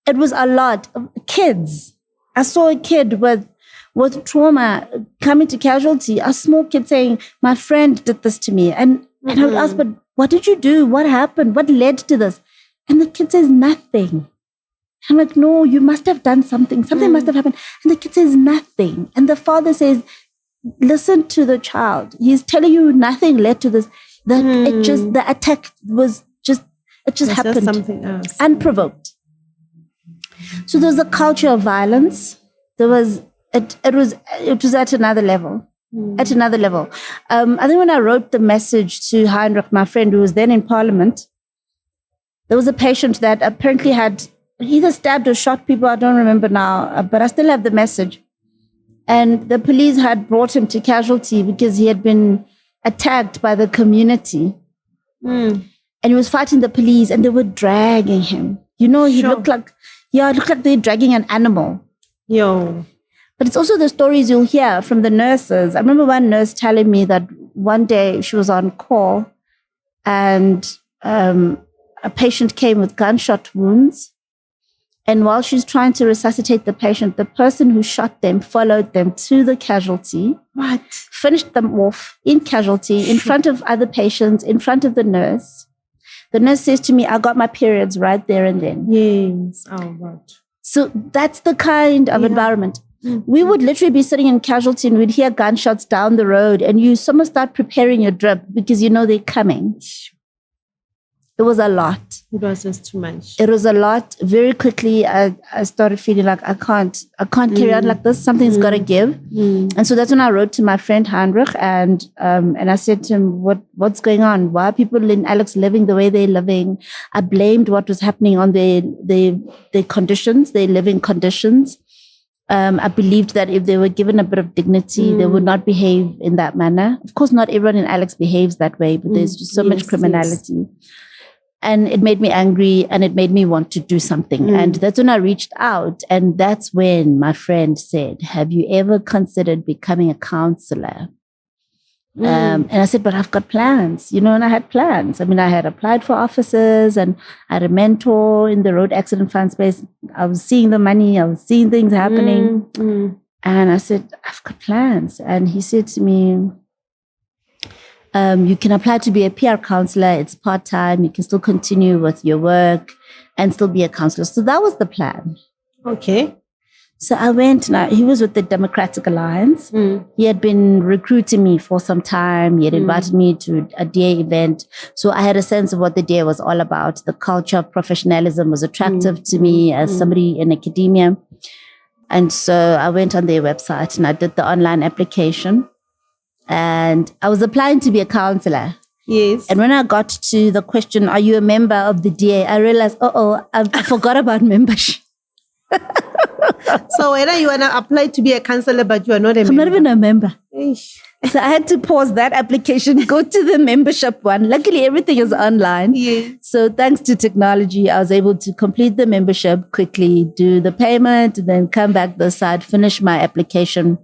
Speaker 2: It was a lot of kids. I saw a kid with trauma coming to casualty, a small kid saying, my friend did this to me. And I would ask, but what did you do? What happened? What led to this? And the kid says, nothing. I'm like, no, you must have done something. Something must have happened. And the kid says, nothing. And the father says, listen to the child. He's telling you nothing led to this. The attack it just happened.
Speaker 1: Something else.
Speaker 2: Unprovoked. So there was a culture of violence. There was, it was at another level. At another level. I think when I wrote the message to Heinrich, my friend who was then in Parliament, there was a patient that apparently had either stabbed or shot people. I don't remember now, but I still have the message. And the police had brought him to casualty because he had been attacked by the community. And he was fighting the police and they were dragging him. He looked like they're dragging an animal. But it's also the stories you'll hear from the nurses. I remember one nurse telling me that one day she was on call and a patient came with gunshot wounds. And while she's trying to resuscitate the patient, the person who shot them followed them to the casualty.
Speaker 1: What?
Speaker 2: Finished them off in casualty, in front of other patients, in front of the nurse. The nurse says to me, I got my periods right there and then.
Speaker 1: Yes. Oh, what?
Speaker 2: So that's the kind of environment. We would literally be sitting in casualty and we'd hear gunshots down the road and you someone start preparing your drip because they're coming. It was a lot.
Speaker 1: It was just too much.
Speaker 2: It was a lot. Very quickly, I started feeling like I can't carry on like this. Something's got to give. And so that's when I wrote to my friend Heinrich and I said to him, what's going on? Why are people in Alex living the way they're living? I blamed what was happening on their conditions, their living conditions. I believed that if they were given a bit of dignity, they would not behave in that manner. Of course, not everyone in Alex behaves that way, but there's just so much criminality. Yes. And it made me angry and it made me want to do something. And that's when I reached out. And that's when my friend said, have you ever considered becoming a counselor? And I said, but I've got plans, and I had plans. I mean, I had applied for offices and I had a mentor in the road accident fund space. I was seeing the money. I was seeing things happening. And I said, I've got plans. And he said to me, You can apply to be a PR counselor. It's part-time. You can still continue with your work and still be a counselor. So that was the plan.
Speaker 1: Okay.
Speaker 2: So I went. Now he was with the Democratic Alliance. He had been recruiting me for some time. He had invited me to a DA event. So I had a sense of what the DA was all about. The culture of professionalism was attractive to me as somebody in academia. And so I went on their website and I did the online application. And I was applying to be a counselor.
Speaker 1: Yes.
Speaker 2: And when I got to the question, are you a member of the DA? I realized, I forgot about membership.
Speaker 1: So whether you want to apply to be a counselor, but you are not a member.
Speaker 2: I'm not even a member. So I had to pause that application, go to the membership one. Luckily, everything is online.
Speaker 1: Yes.
Speaker 2: So thanks to technology, I was able to complete the membership quickly, do the payment, and then come back this side, finish my application.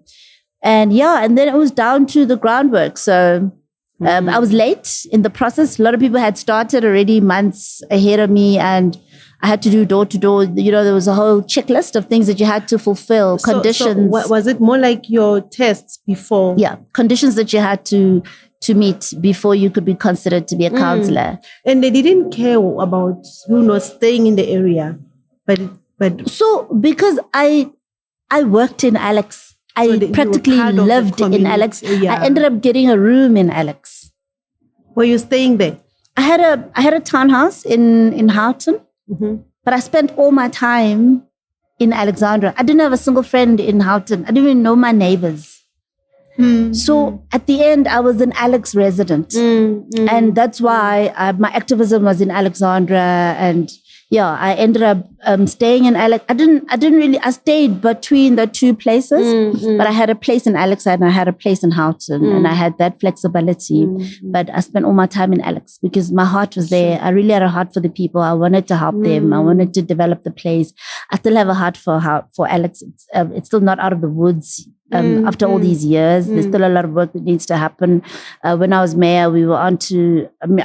Speaker 2: And and then it was down to the groundwork. So I was late in the process. A lot of people had started already months ahead of me, and I had to do door to door. There was a whole checklist of things that you had to fulfill, conditions.
Speaker 1: So was it more like your tests before?
Speaker 2: Yeah, conditions that you had to meet before you could be considered to be a counselor.
Speaker 1: And they didn't care about staying in the area, but
Speaker 2: so because I worked in Alex. I practically lived in Alex. Yeah. I ended up getting a room in Alex.
Speaker 1: Were you staying there?
Speaker 2: I had a townhouse in Houghton, but I spent all my time in Alexandra. I didn't have a single friend in Houghton. I didn't even know my neighbors. So at the end, I was an Alex resident, and that's why my activism was in Alexandra. And I ended up staying in Alex. I stayed between the two places, but I had a place in Alex and I had a place in Houghton, and I had that flexibility. But I spent all my time in Alex because my heart was there. I really had a heart for the people. I wanted to help them. I wanted to develop the place. I still have a heart for Alex. It's still not out of the woods. After all these years, there's still a lot of work that needs to happen. When I was mayor, we were I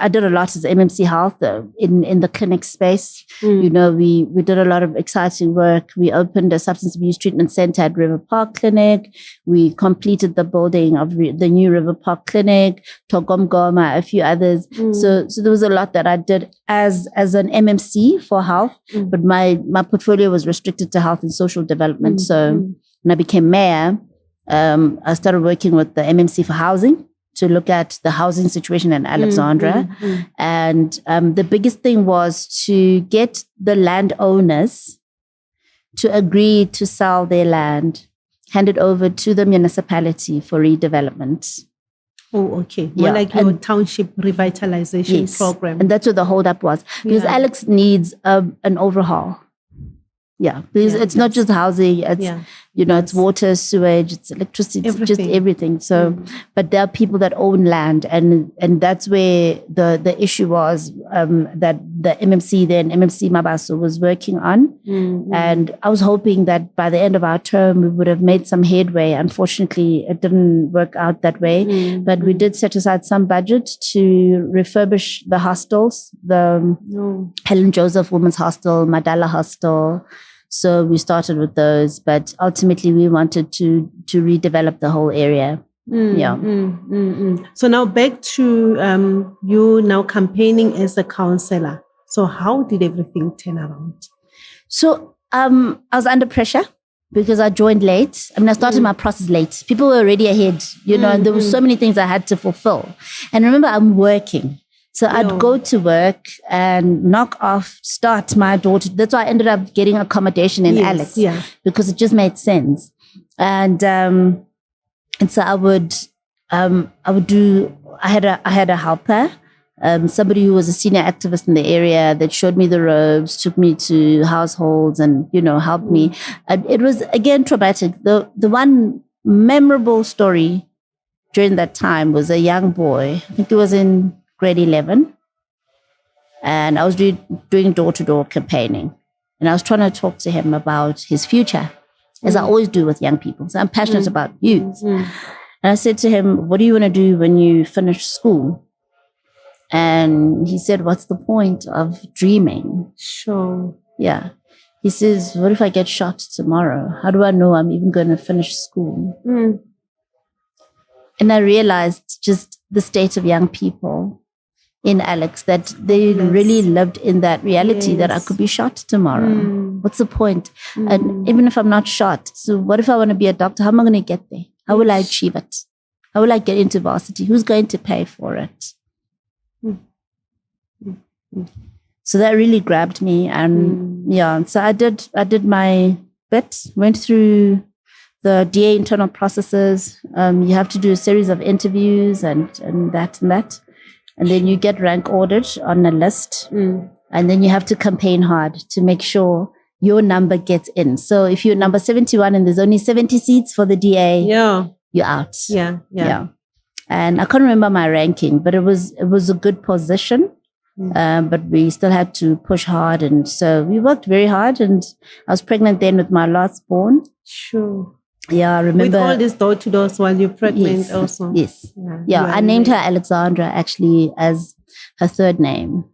Speaker 2: did a lot as MMC Health in the clinic space. We did a lot of exciting work. We opened a substance abuse treatment center at River Park Clinic. We completed the building of the new River Park Clinic, Togomgoma, a few others. So there was a lot that I did as an MMC for health, but my portfolio was restricted to health and social development. So when I became mayor, I started working with the MMC for housing to look at the housing situation in Alexandra. And the biggest thing was to get the landowners to agree to sell their land, hand it over to the municipality for redevelopment.
Speaker 1: Oh, okay. More like your township revitalization program.
Speaker 2: And that's what the holdup was. Because Alex needs an overhaul. Yeah, because it's not just housing, it's it's water, sewage, it's electricity, it's just everything. So, but there are people that own land, and that's where the issue was that the MMC then, MMC Mabaso, was working on. And I was hoping that by the end of our term, we would have made some headway. Unfortunately, it didn't work out that way. But we did set aside some budget to refurbish the hostels, the Helen Joseph Women's Hostel, Madala Hostel. So we started with those, but ultimately we wanted to redevelop the whole area.
Speaker 1: So now back to you now campaigning as a counselor. So how did everything turn around?
Speaker 2: So I was under pressure because I joined late. I started my process late. People were already ahead, and there were so many things I had to fulfill. And remember, I'm working. So I'd go to work and knock off, start my daughter. That's why I ended up getting accommodation in Alex because it just made sense. And so I would do. I had a helper, somebody who was a senior activist in the area that showed me the ropes, took me to households, and helped me. It was again traumatic. The one memorable story during that time was a young boy. I think he was in grade 11, and I was doing door-to-door campaigning, and I was trying to talk to him about his future, as I always do with young people. So I'm passionate about youth. And I said to him, what do you want to do when you finish school? And he said, what's the point of dreaming?
Speaker 1: Sure.
Speaker 2: Yeah. He says, what if I get shot tomorrow? How do I know I'm even going to finish school? And I realized just the state of young people in Alex, that they really lived in that reality that I could be shot tomorrow. What's the point? And even if I'm not shot, so what if I want to be a doctor? How am I going to get there? How will I achieve it? How will I get into varsity? Who's going to pay for it? So that really grabbed me. And so I did my bit, went through the DA internal processes. You have to do a series of interviews and that. And then you get rank ordered on a list. And then you have to campaign hard to make sure your number gets in. So if you're number 71 and there's only 70 seats for the DA, you're out. Yeah. And I can't remember my ranking, but it was a good position. But we still had to push hard. And so we worked very hard. And I was pregnant then with my last born.
Speaker 1: Sure.
Speaker 2: Yeah, I remember.
Speaker 1: With all this door-to-doors while you're pregnant also.
Speaker 2: Yes. Yeah, I named her Alexandra actually as her third name.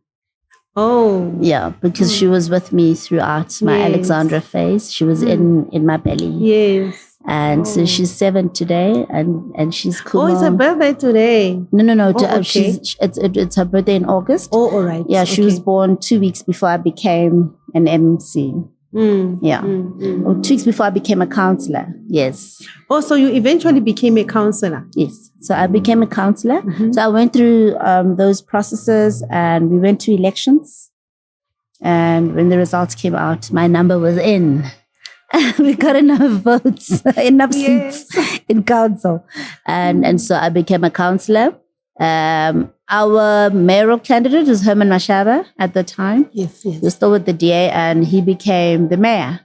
Speaker 1: Oh.
Speaker 2: Yeah, because she was with me throughout my Alexandra phase. She was in my belly.
Speaker 1: Yes.
Speaker 2: And so she's 7 today, and she's cool.
Speaker 1: Oh, it's her birthday today.
Speaker 2: No.
Speaker 1: Oh, okay.
Speaker 2: It's her birthday in August.
Speaker 1: Oh, all right.
Speaker 2: Yeah, she was born 2 weeks before I became an MC. Or 2 weeks before I became a counselor. Yes.
Speaker 1: Oh, so you eventually became a counselor?
Speaker 2: Yes. So I became a counselor. So I went through those processes, and we went to elections. And when the results came out, my number was in. We got enough votes, enough seats in council. And so I became a counselor. Our mayoral candidate was Herman Mashaba at the time.
Speaker 1: Yes.
Speaker 2: He was still with the DA, and he became the mayor.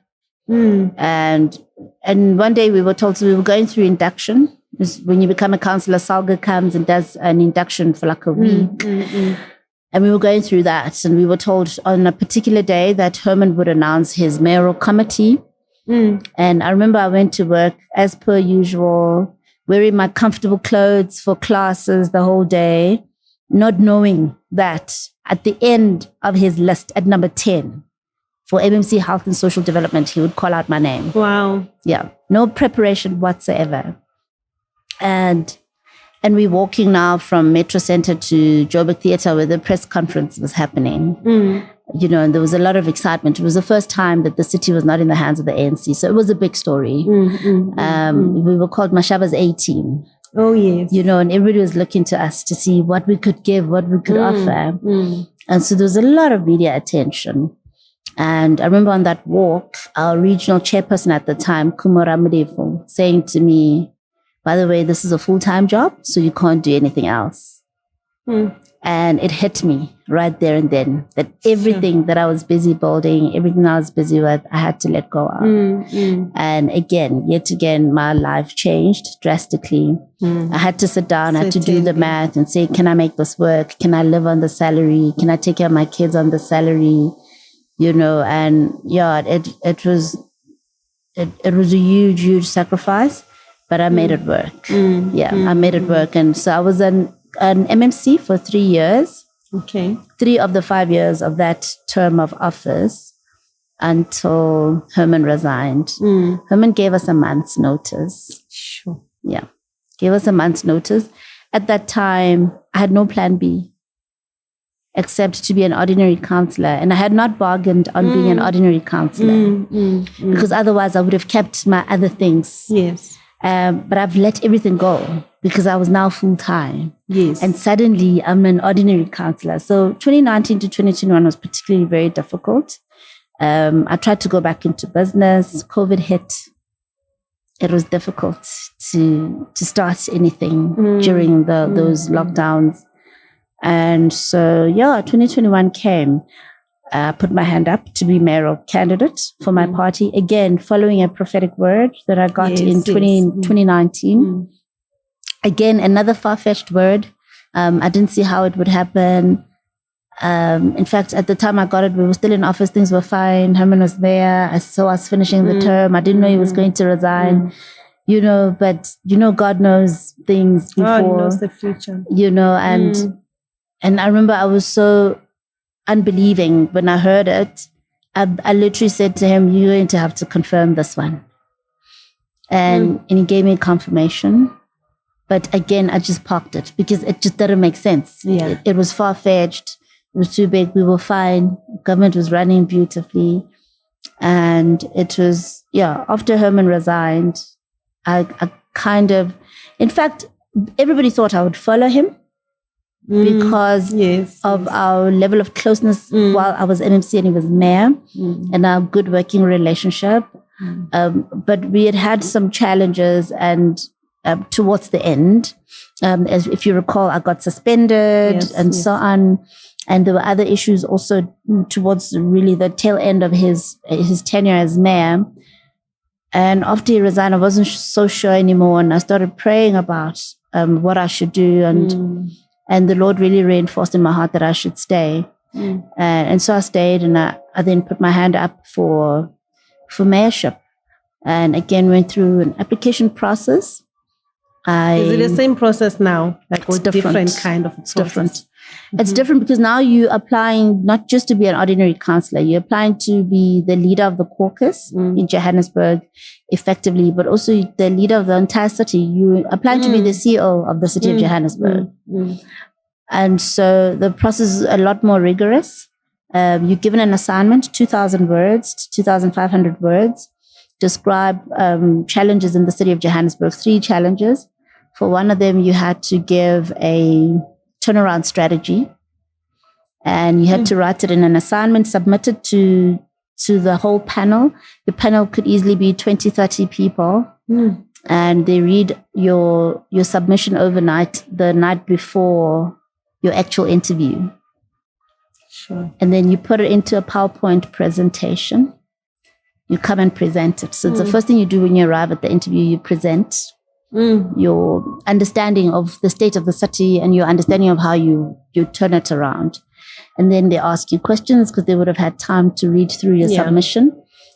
Speaker 2: And one day we were told, so we were going through induction. When you become a councillor, Salga comes and does an induction for like a week. And we were going through that, and we were told on a particular day that Herman would announce his mayoral committee. And I remember I went to work as per usual, wearing my comfortable clothes for classes the whole day, not knowing that at the end of his list at number 10 for MMC Health and Social Development, he would call out my name.
Speaker 1: Wow.
Speaker 2: Yeah. No preparation whatsoever. And we're walking now from Metro Center to Joburg Theatre where the press conference was happening. And there was a lot of excitement. It was the first time that the city was not in the hands of the ANC. So it was a big story. We were called Mashaba's A-Team.
Speaker 1: Oh, yes.
Speaker 2: And everybody was looking to us to see what we could give, what we could offer. And so there was a lot of media attention. And I remember on that walk, our regional chairperson at the time, Kumara Mudefo, saying to me, by the way, this is a full-time job, so you can't do anything else. And it hit me right there and then that everything that I was busy building, everything I was busy with, I had to let go of. And yet again, my life changed drastically. I had to sit down, I had to do the math and say, can I make this work? Can I live on the salary? Can I take care of my kids on the salary? And it was a huge sacrifice, but I made it work. I made it work. And so I was an MMC for 3 years.
Speaker 1: Okay.
Speaker 2: 3 of the 5 years of that term of office until Herman resigned. Herman gave us a month's notice.
Speaker 1: Sure.
Speaker 2: Yeah. Gave us a month's notice. At that time, I had no plan B except to be an ordinary councillor. And I had not bargained on being an ordinary councillor because otherwise I would have kept my other things.
Speaker 1: Yes.
Speaker 2: But I've let everything go because I was now full-time.
Speaker 1: Yes.
Speaker 2: And suddenly I'm an ordinary councillor. So 2019 to 2021 was particularly very difficult. I tried to go back into business. COVID hit. It was difficult to start anything during those lockdowns. And so, 2021 came. I put my hand up to be mayoral candidate for my party. Again, following a prophetic word that I got in 2019. Again, another far-fetched word. I didn't see how it would happen. In fact, at the time I got it, we were still in office. Things were fine. Herman was there. I saw us finishing the term. I didn't know he was going to resign. But God knows things before.
Speaker 1: God knows the future.
Speaker 2: And I remember I was so unbelieving when I heard it. I literally said to him, you're going to have to confirm this one. And he gave me confirmation. But again, I just parked it because it just didn't make sense.
Speaker 1: Yeah.
Speaker 2: It was far-fetched. It was too big. We were fine. Government was running beautifully. And it was, after Herman resigned, I kind of, in fact, everybody thought I would follow him because of our level of closeness while I was MMC and he was mayor and our good working relationship. But we had some challenges and towards the end, as if you recall, I got suspended so on. And there were other issues also towards really the tail end of his tenure as mayor. And after he resigned, I wasn't so sure anymore. And I started praying about what I should do. And the Lord really reinforced in my heart that I should stay. And so I stayed, and I then put my hand up for mayorship. And again, went through an application process.
Speaker 1: Is it the same process now? Like with different kind of process?
Speaker 2: Different. It's different because now you're applying not just to be an ordinary councillor, you're applying to be the leader of the caucus in Johannesburg effectively, but also the leader of the entire city. You're applying to be the CEO of the city of Johannesburg. And so the process is a lot more rigorous. You're given an assignment, 2,000 words to 2,500 words, describe challenges in the city of Johannesburg, 3 challenges. For one of them, you had to give a turnaround strategy, and you had to write it in an assignment, submit it to the whole panel. The panel could easily be 20, 30 people, and they read your submission overnight, the night before your actual interview.
Speaker 1: Sure.
Speaker 2: And then you put it into a PowerPoint presentation. You come and present it. So it's the first thing you do when you arrive at the interview. You present your understanding of the state of the city and your understanding of how you turn it around. And then they ask you questions because they would have had time to read through your submission.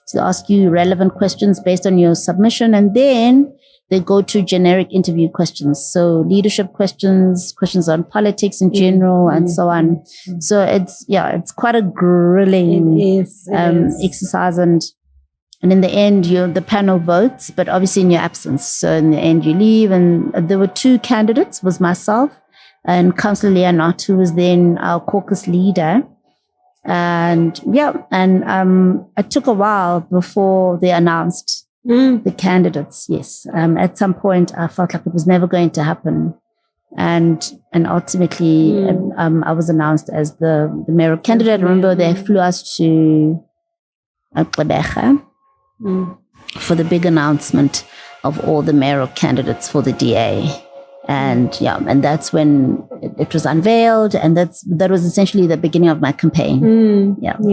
Speaker 2: So they ask you relevant questions based on your submission. And then they go to generic interview questions. So leadership questions, questions on politics in general, and so on. So it's quite a grueling exercise. And in the end, the panel votes, but obviously in your absence. So in the end, you leave. And there were 2 candidates, was myself and Councillor Leonard, who was then our caucus leader. And it took a while before they announced the candidates. Yes. At some point, I felt like it was never going to happen. And ultimately, I was announced as the mayoral candidate. I remember they flew us to Gqeberha for the big announcement of all the mayoral candidates for the DA. And that's when it was unveiled, and that was essentially the beginning of my campaign.
Speaker 1: Yes.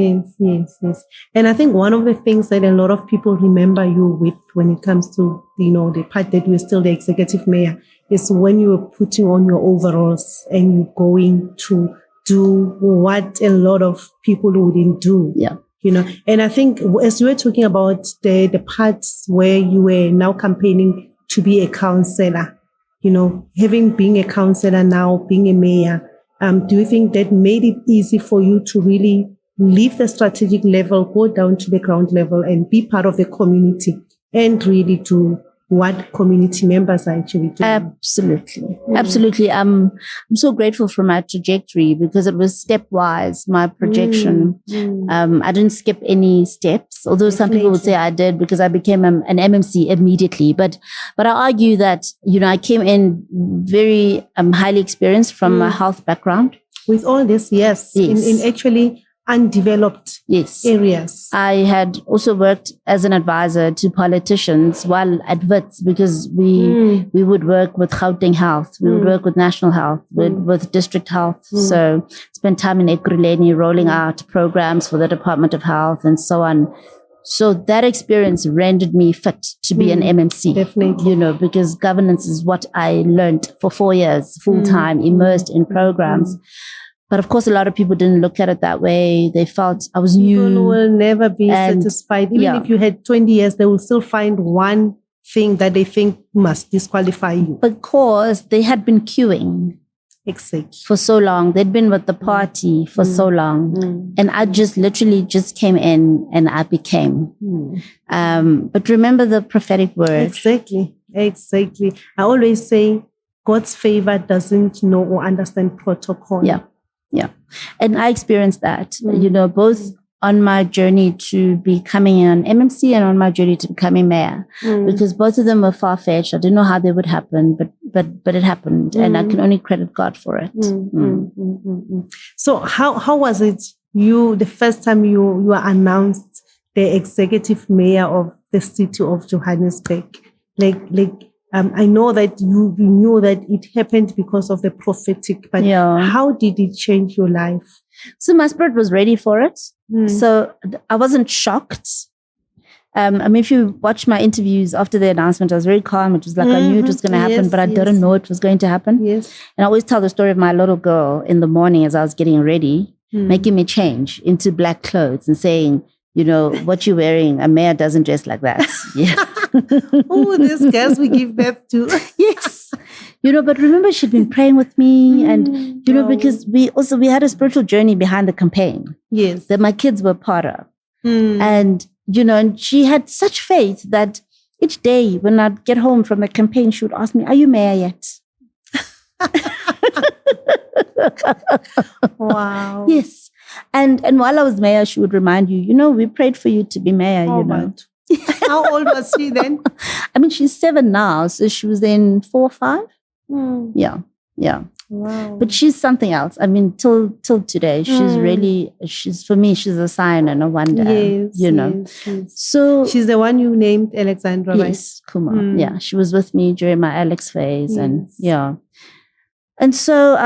Speaker 1: And I think one of the things that a lot of people remember you with when it comes to the part that you were still the executive mayor is when you were putting on your overalls and you going to do what a lot of people wouldn't do. And I think as you were talking about the parts where you were now campaigning to be a councillor, having being a councillor now, being a mayor, do you think that made it easy for you to really leave the strategic level, go down to the ground level and be part of the community and really do what community members are actually doing?
Speaker 2: Absolutely. I'm so grateful for my trajectory because it was stepwise, my projection. I didn't skip any steps, although some people would say I did because I became an MMC immediately. But I argue that, I came in very highly experienced from a health background.
Speaker 1: With all this, yes. In actually undeveloped areas.
Speaker 2: I had also worked as an advisor to politicians while at WITS because we would work with Gauteng Health, we would work with National Health, with District Health. So spent time in Ekurhuleni rolling out programs for the Department of Health and so on. So that experience rendered me fit to be an MMC.
Speaker 1: Definitely.
Speaker 2: Because governance is what I learned for 4 years, full-time, immersed in programs. But of course, a lot of people didn't look at it that way. They felt I was new.
Speaker 1: People will never be satisfied. Even if you had 20 years, they will still find one thing that they think must disqualify you.
Speaker 2: Because they had been queuing for so long. They'd been with the party for so long. And I literally came in and I became. But remember the prophetic word.
Speaker 1: Exactly. I always say, God's favor doesn't know or understand protocol.
Speaker 2: Yeah. And I experienced that, both on my journey to becoming an MMC and on my journey to becoming mayor, because both of them were far-fetched. I didn't know how they would happen, but it happened, and I can only credit God for it.
Speaker 1: So how was it the first time you were announced the executive mayor of the city of Johannesburg? I know that you knew that it happened because of the prophetic, but how did it change your life?
Speaker 2: So my spirit was ready for it. So I wasn't shocked. If you watch my interviews after the announcement, I was very calm. It was like I knew it was going to happen, but I didn't know it was going to happen.
Speaker 1: Yes.
Speaker 2: And I always tell the story of my little girl in the morning as I was getting ready, making me change into black clothes and saying, what you're wearing, a mayor doesn't dress like that. Yeah.
Speaker 1: Oh, these girls we give birth to.
Speaker 2: Yes. But remember, she'd been praying with me and, because we had a spiritual journey behind the campaign.
Speaker 1: Yes.
Speaker 2: That my kids were part of. And, and she had such faith that each day when I'd get home from the campaign, she would ask me, are you mayor yet?
Speaker 1: Wow.
Speaker 2: Yes. And while I was mayor, she would remind you, we prayed for you to be mayor,
Speaker 1: How old was she then?
Speaker 2: She's 7 now. So she was in 4 or 5. Yeah.
Speaker 1: Wow.
Speaker 2: But she's something else. Till today, she's for me, she's a sign and a wonder.
Speaker 1: Yes,
Speaker 2: yes. So
Speaker 1: she's the one you named Alexandra, right?
Speaker 2: Yes, Kuma. Yeah, she was with me during my Alex phase, and and so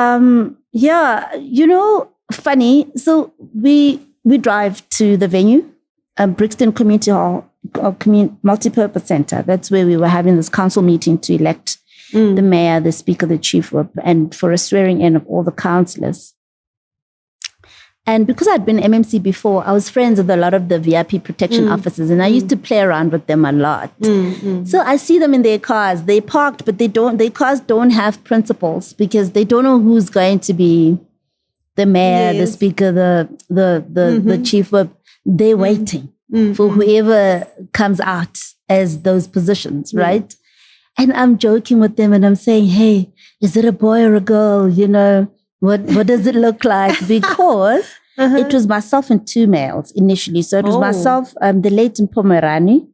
Speaker 2: funny. So we drive to the venue, Brixton Community Hall, multi-purpose center. That's where we were having this council meeting to elect the mayor, the speaker, the chief whip, and for a swearing in of all the councillors. And because I'd been MMC before, I was friends with a lot of the VIP protection officers, and I used to play around with them a lot. So I see them in their cars. They parked, but their cars don't have principals because they don't know who's going to be the mayor, the speaker, the chief whip. They're waiting for whoever comes out as those positions, right? And I'm joking with them and I'm saying, hey, is it a boy or a girl? What does it look like? Because it was myself and 2 males initially. So it was myself, the late Mpho Phalatse,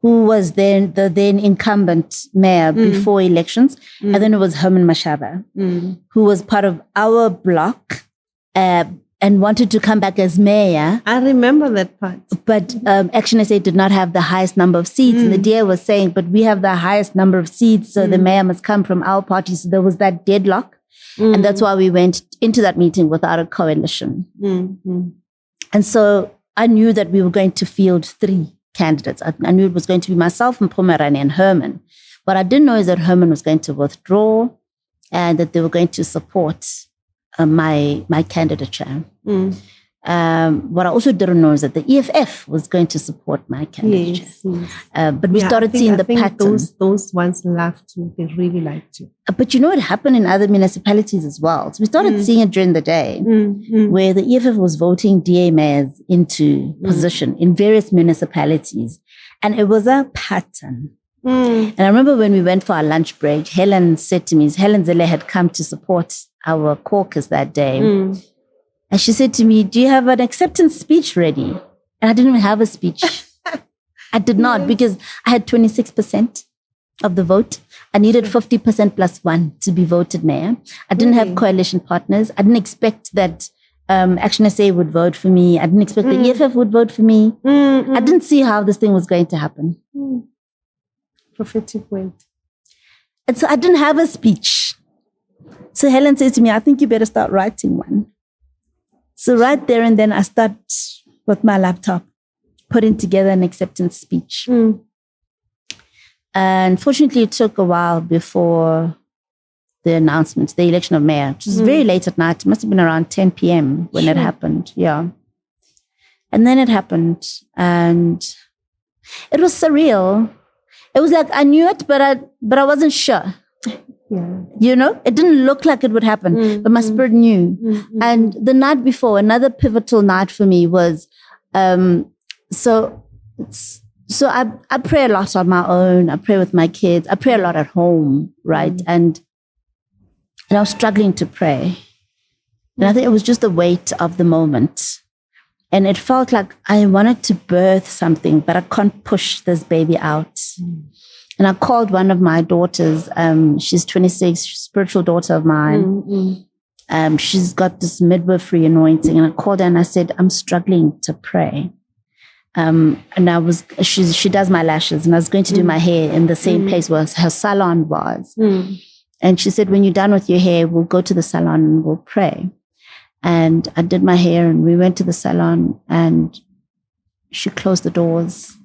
Speaker 2: who was then the then incumbent mayor before elections. And then it was Herman Mashaba, who was part of our block and wanted to come back as mayor.
Speaker 1: I remember that part.
Speaker 2: But Action SA did not have the highest number of seats. And the DA was saying, but we have the highest number of seats, so the mayor must come from our party. So there was that deadlock. And that's why we went into that meeting without a coalition. And so I knew that we were going to field 3 candidates. I knew it was going to be myself and Mpho Phalatse and Herman. What I didn't know is that Herman was going to withdraw and that they were going to support my candidature. What I also didn't know is that the EFF was going to support my candidature. But we started seeing the pattern.
Speaker 1: Those ones loved you. They really liked you.
Speaker 2: But it happened in other municipalities as well. So we started seeing it during the day where the EFF was voting DA mayors into position in various municipalities. And it was a pattern. And I remember when we went for our lunch break, Helen said to me, Helen Zelle had come to support our caucus that day. And she said to me, do you have an acceptance speech ready? And I didn't even have a speech. I did not because I had 26% of the vote. I needed 50% plus 1 to be voted mayor. I didn't have coalition partners. I didn't expect that Action SA would vote for me. I didn't expect the EFF would vote for me. I didn't see how this thing was going to happen.
Speaker 1: Prophetic word.
Speaker 2: And so I didn't have a speech. So Helen says to me, I think you better start writing one. So right there and then I start with my laptop, putting together an acceptance speech. And fortunately, it took a while before the announcement, the election of mayor, which was very late at night. It must have been around 10 p.m. when it happened. Yeah. And then it happened. And it was surreal. It was like I knew it, but I wasn't sure. It didn't look like it would happen, but my spirit knew. And the night before, another pivotal night for me was, so I pray a lot on my own. I pray with my kids. I pray a lot at home, right? And And I was struggling to pray. And I think it was just the weight of the moment. And it felt like I wanted to birth something, but I can't push this baby out. And I called one of my daughters. She's 26, spiritual daughter of mine. She's got this midwifery anointing. And I called her and I said, I'm struggling to pray. And she does my lashes, and I was going to do my hair in the same place where her salon was. And she said, when you're done with your hair, we'll go to the salon and we'll pray. And I did my hair and we went to the salon, and she closed the doors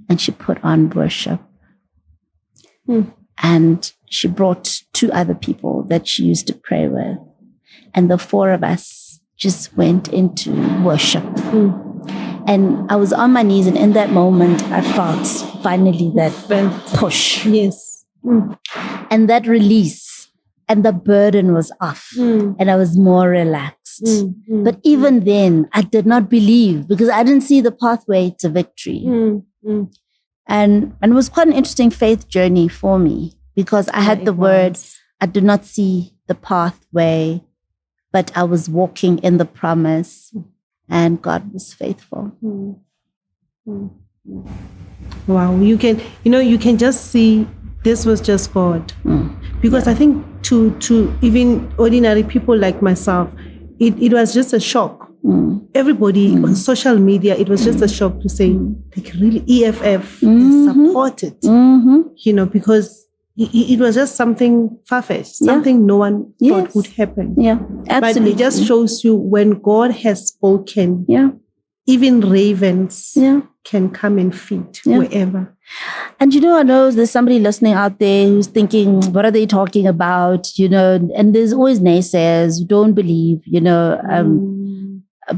Speaker 2: and she put on worship. And she brought 2 other people that she used to pray with. And the 4 of us just went into worship. And I was on my knees, and in that moment, I felt finally that push.
Speaker 1: Yes.
Speaker 2: And that release, and the burden was off, and I was more relaxed. But even then, I did not believe, because I didn't see the pathway to victory. And it was quite an interesting faith journey for me, because I had the word, I did not see the pathway, but I was walking in the promise, and God was faithful.
Speaker 1: Wow, you can just see this was just God. Because I think to even ordinary people like myself, it was just a shock. Everybody on social media, it was just a shock to say, like, really, EFF is supported, because it was just something far-fetched, something no one thought would happen.
Speaker 2: Yeah, absolutely.
Speaker 1: But it just shows you when God has spoken, even ravens can come and feed wherever.
Speaker 2: And I know there's somebody listening out there who's thinking, what are they talking about? And there's always naysayers who don't believe,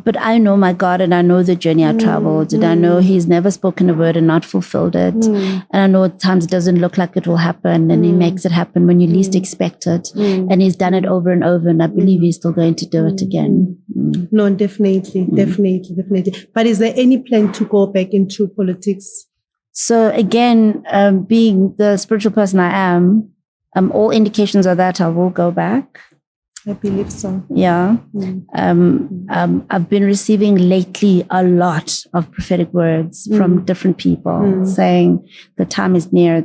Speaker 2: but I know my God, and I know the journey I traveled, and I know He's never spoken a word and not fulfilled it. And I know at times it doesn't look like it will happen, and He makes it happen when you least expect it. And He's done it over and over, and I believe He's still going to do it again.
Speaker 1: No, definitely. But is there any plan to go back into politics?
Speaker 2: So again, being the spiritual person I am, all indications are that I will go back.
Speaker 1: I believe so.
Speaker 2: Yeah. I've been receiving lately a lot of prophetic words from different people saying the time is near,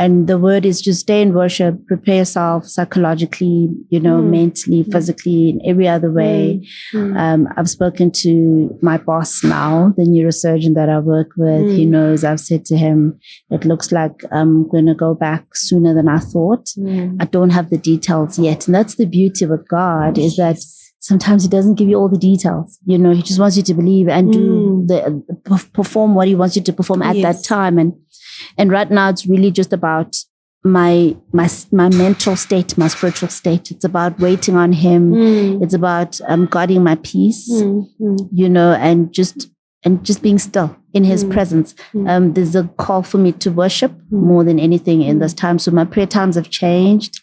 Speaker 2: And the word is just stay in worship, prepare yourself psychologically, mentally, physically, in every other way. I've spoken to my boss now, the neurosurgeon that I work with. He knows. I've said to him, it looks like I'm going to go back sooner than I thought. I don't have the details yet. And that's the beauty with God, is that sometimes He doesn't give you all the details. He just wants you to believe and perform what He wants you to perform at that time. And right now, it's really just about my mental state, my spiritual state. It's about waiting on Him. It's about guarding my peace, and just being still in His presence. There's a call for me to worship more than anything in this time. So my prayer times have changed.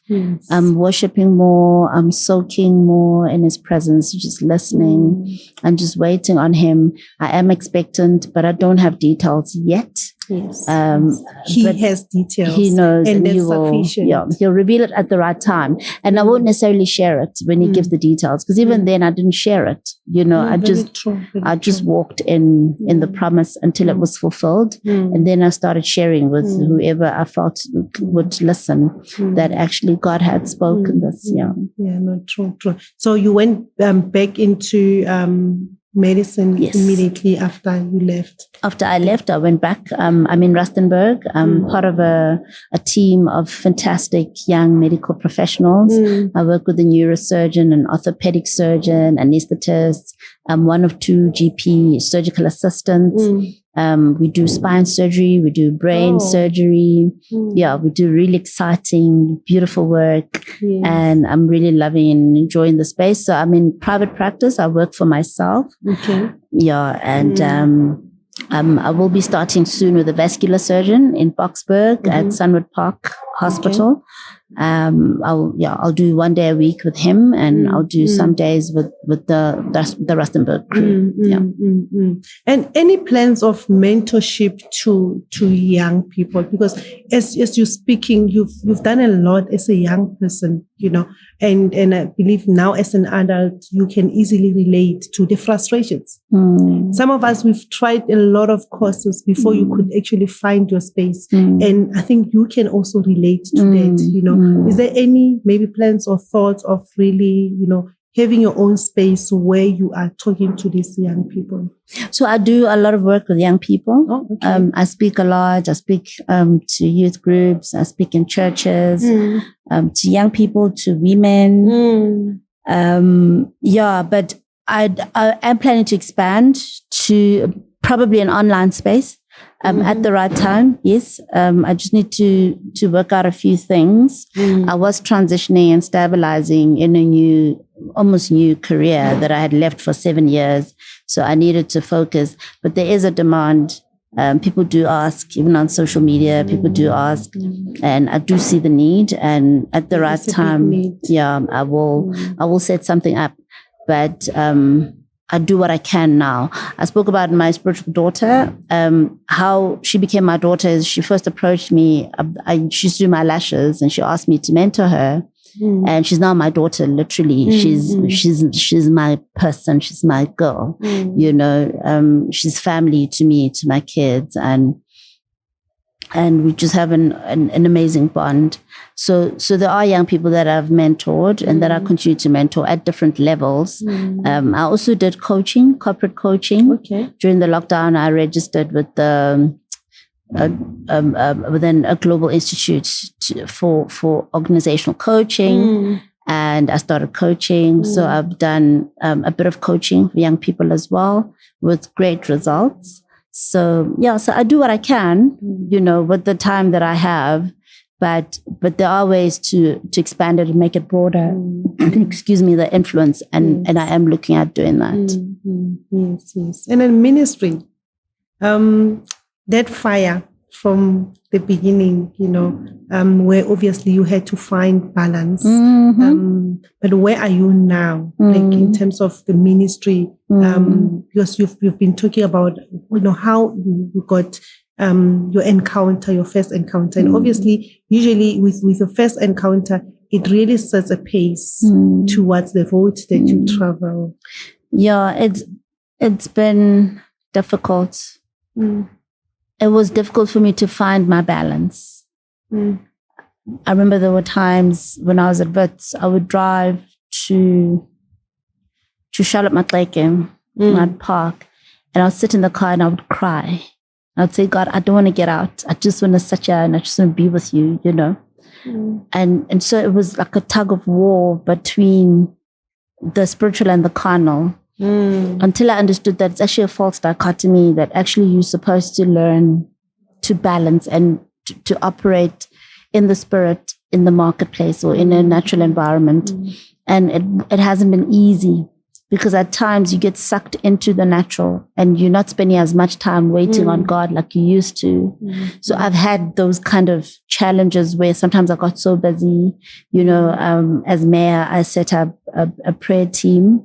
Speaker 2: I'm worshiping more. I'm soaking more in His presence, just listening and just waiting on Him. I am expectant, but I don't have details yet.
Speaker 1: Yes. He has details.
Speaker 2: He knows,
Speaker 1: and
Speaker 2: He will.
Speaker 1: Sufficient.
Speaker 2: Yeah, He'll reveal it at the right time, and I won't necessarily share it when He gives the details, because even then I didn't share it. I just walked in the promise until it was fulfilled, and then I started sharing with whoever I felt would listen. That actually God had spoken this.
Speaker 1: True. So you went back into medicine immediately after you left?
Speaker 2: After I left, I went back. I'm in Rustenburg. I'm part of a team of fantastic young medical professionals. I work with a neurosurgeon, an orthopedic surgeon, anesthetist. I'm one of 2 GP surgical assistants. We do spine surgery. We do brain surgery. We do really exciting, beautiful work. And I'm really loving and enjoying the space. So I'm in private practice. I work for myself. I will be starting soon with a vascular surgeon in Boksburg at Sunwood Park Hospital. I'll do 1 day a week with him, and I'll do some days with the Rustenburg crew.
Speaker 1: And any plans of mentorship to young people? Because as you're speaking, you've done a lot as a young person, and I believe now as an adult, you can easily relate to the frustrations. Some of us, we've tried a lot of courses before you could actually find your space. And I think you can also relate to that, Is there any maybe plans or thoughts of really, having your own space where you are talking to these young people?
Speaker 2: So I do a lot of work with young people.
Speaker 1: Oh, okay.
Speaker 2: I speak a lot. I speak to youth groups. I speak in churches, to young people, to women. But I am planning to expand to probably an online space at the right time. Yes. I just need to work out a few things. I was transitioning and stabilizing in a almost new career that I had left for 7 years. So I needed to focus, but there is a demand. People do ask, even on social media, people do ask, and I do see the need, and at the right time, I will set something up, but, I do what I can now. I spoke about my spiritual daughter. How she became my daughter is she first approached me. She used to do my lashes, and she asked me to mentor her. And she's now my daughter, literally. She's my person. She's my girl. She's family to me, to my kids, and we just have an amazing bond. So there are young people that I've mentored and that I continue to mentor at different levels. I also did coaching, corporate coaching.
Speaker 1: Okay.
Speaker 2: During the lockdown, I registered with within a global institute for organizational coaching, and I started coaching. So I've done a bit of coaching for young people as well, with great results. So I do what I can, with the time that I have, but there are ways to expand it and make it broader. Excuse me, the influence, and I am looking at doing that.
Speaker 1: Yes. And then ministry, that fire from the beginning, where obviously you had to find balance. But where are you now, like in terms of the ministry? Because you've been talking about, how you got your first encounter. And obviously, usually with your first encounter, it really sets a pace towards the road that you travel.
Speaker 2: Yeah, it's been difficult. It was difficult for me to find my balance. I remember there were times when I was at Wits, I would drive to Charlotte Matlake, I'd park, and I would sit in the car and I would cry. I'd say, God, I don't want to get out. I just want to sit here and I just want to be with you, And so it was like a tug of war between the spiritual and the carnal. Until I understood that it's actually a false dichotomy, that actually you're supposed to learn to balance and to operate in the spirit, in the marketplace, or in a natural environment. And it hasn't been easy, because at times you get sucked into the natural and you're not spending as much time waiting on God like you used to. So I've had those kind of challenges where sometimes I got so busy, as mayor, I set up a prayer team.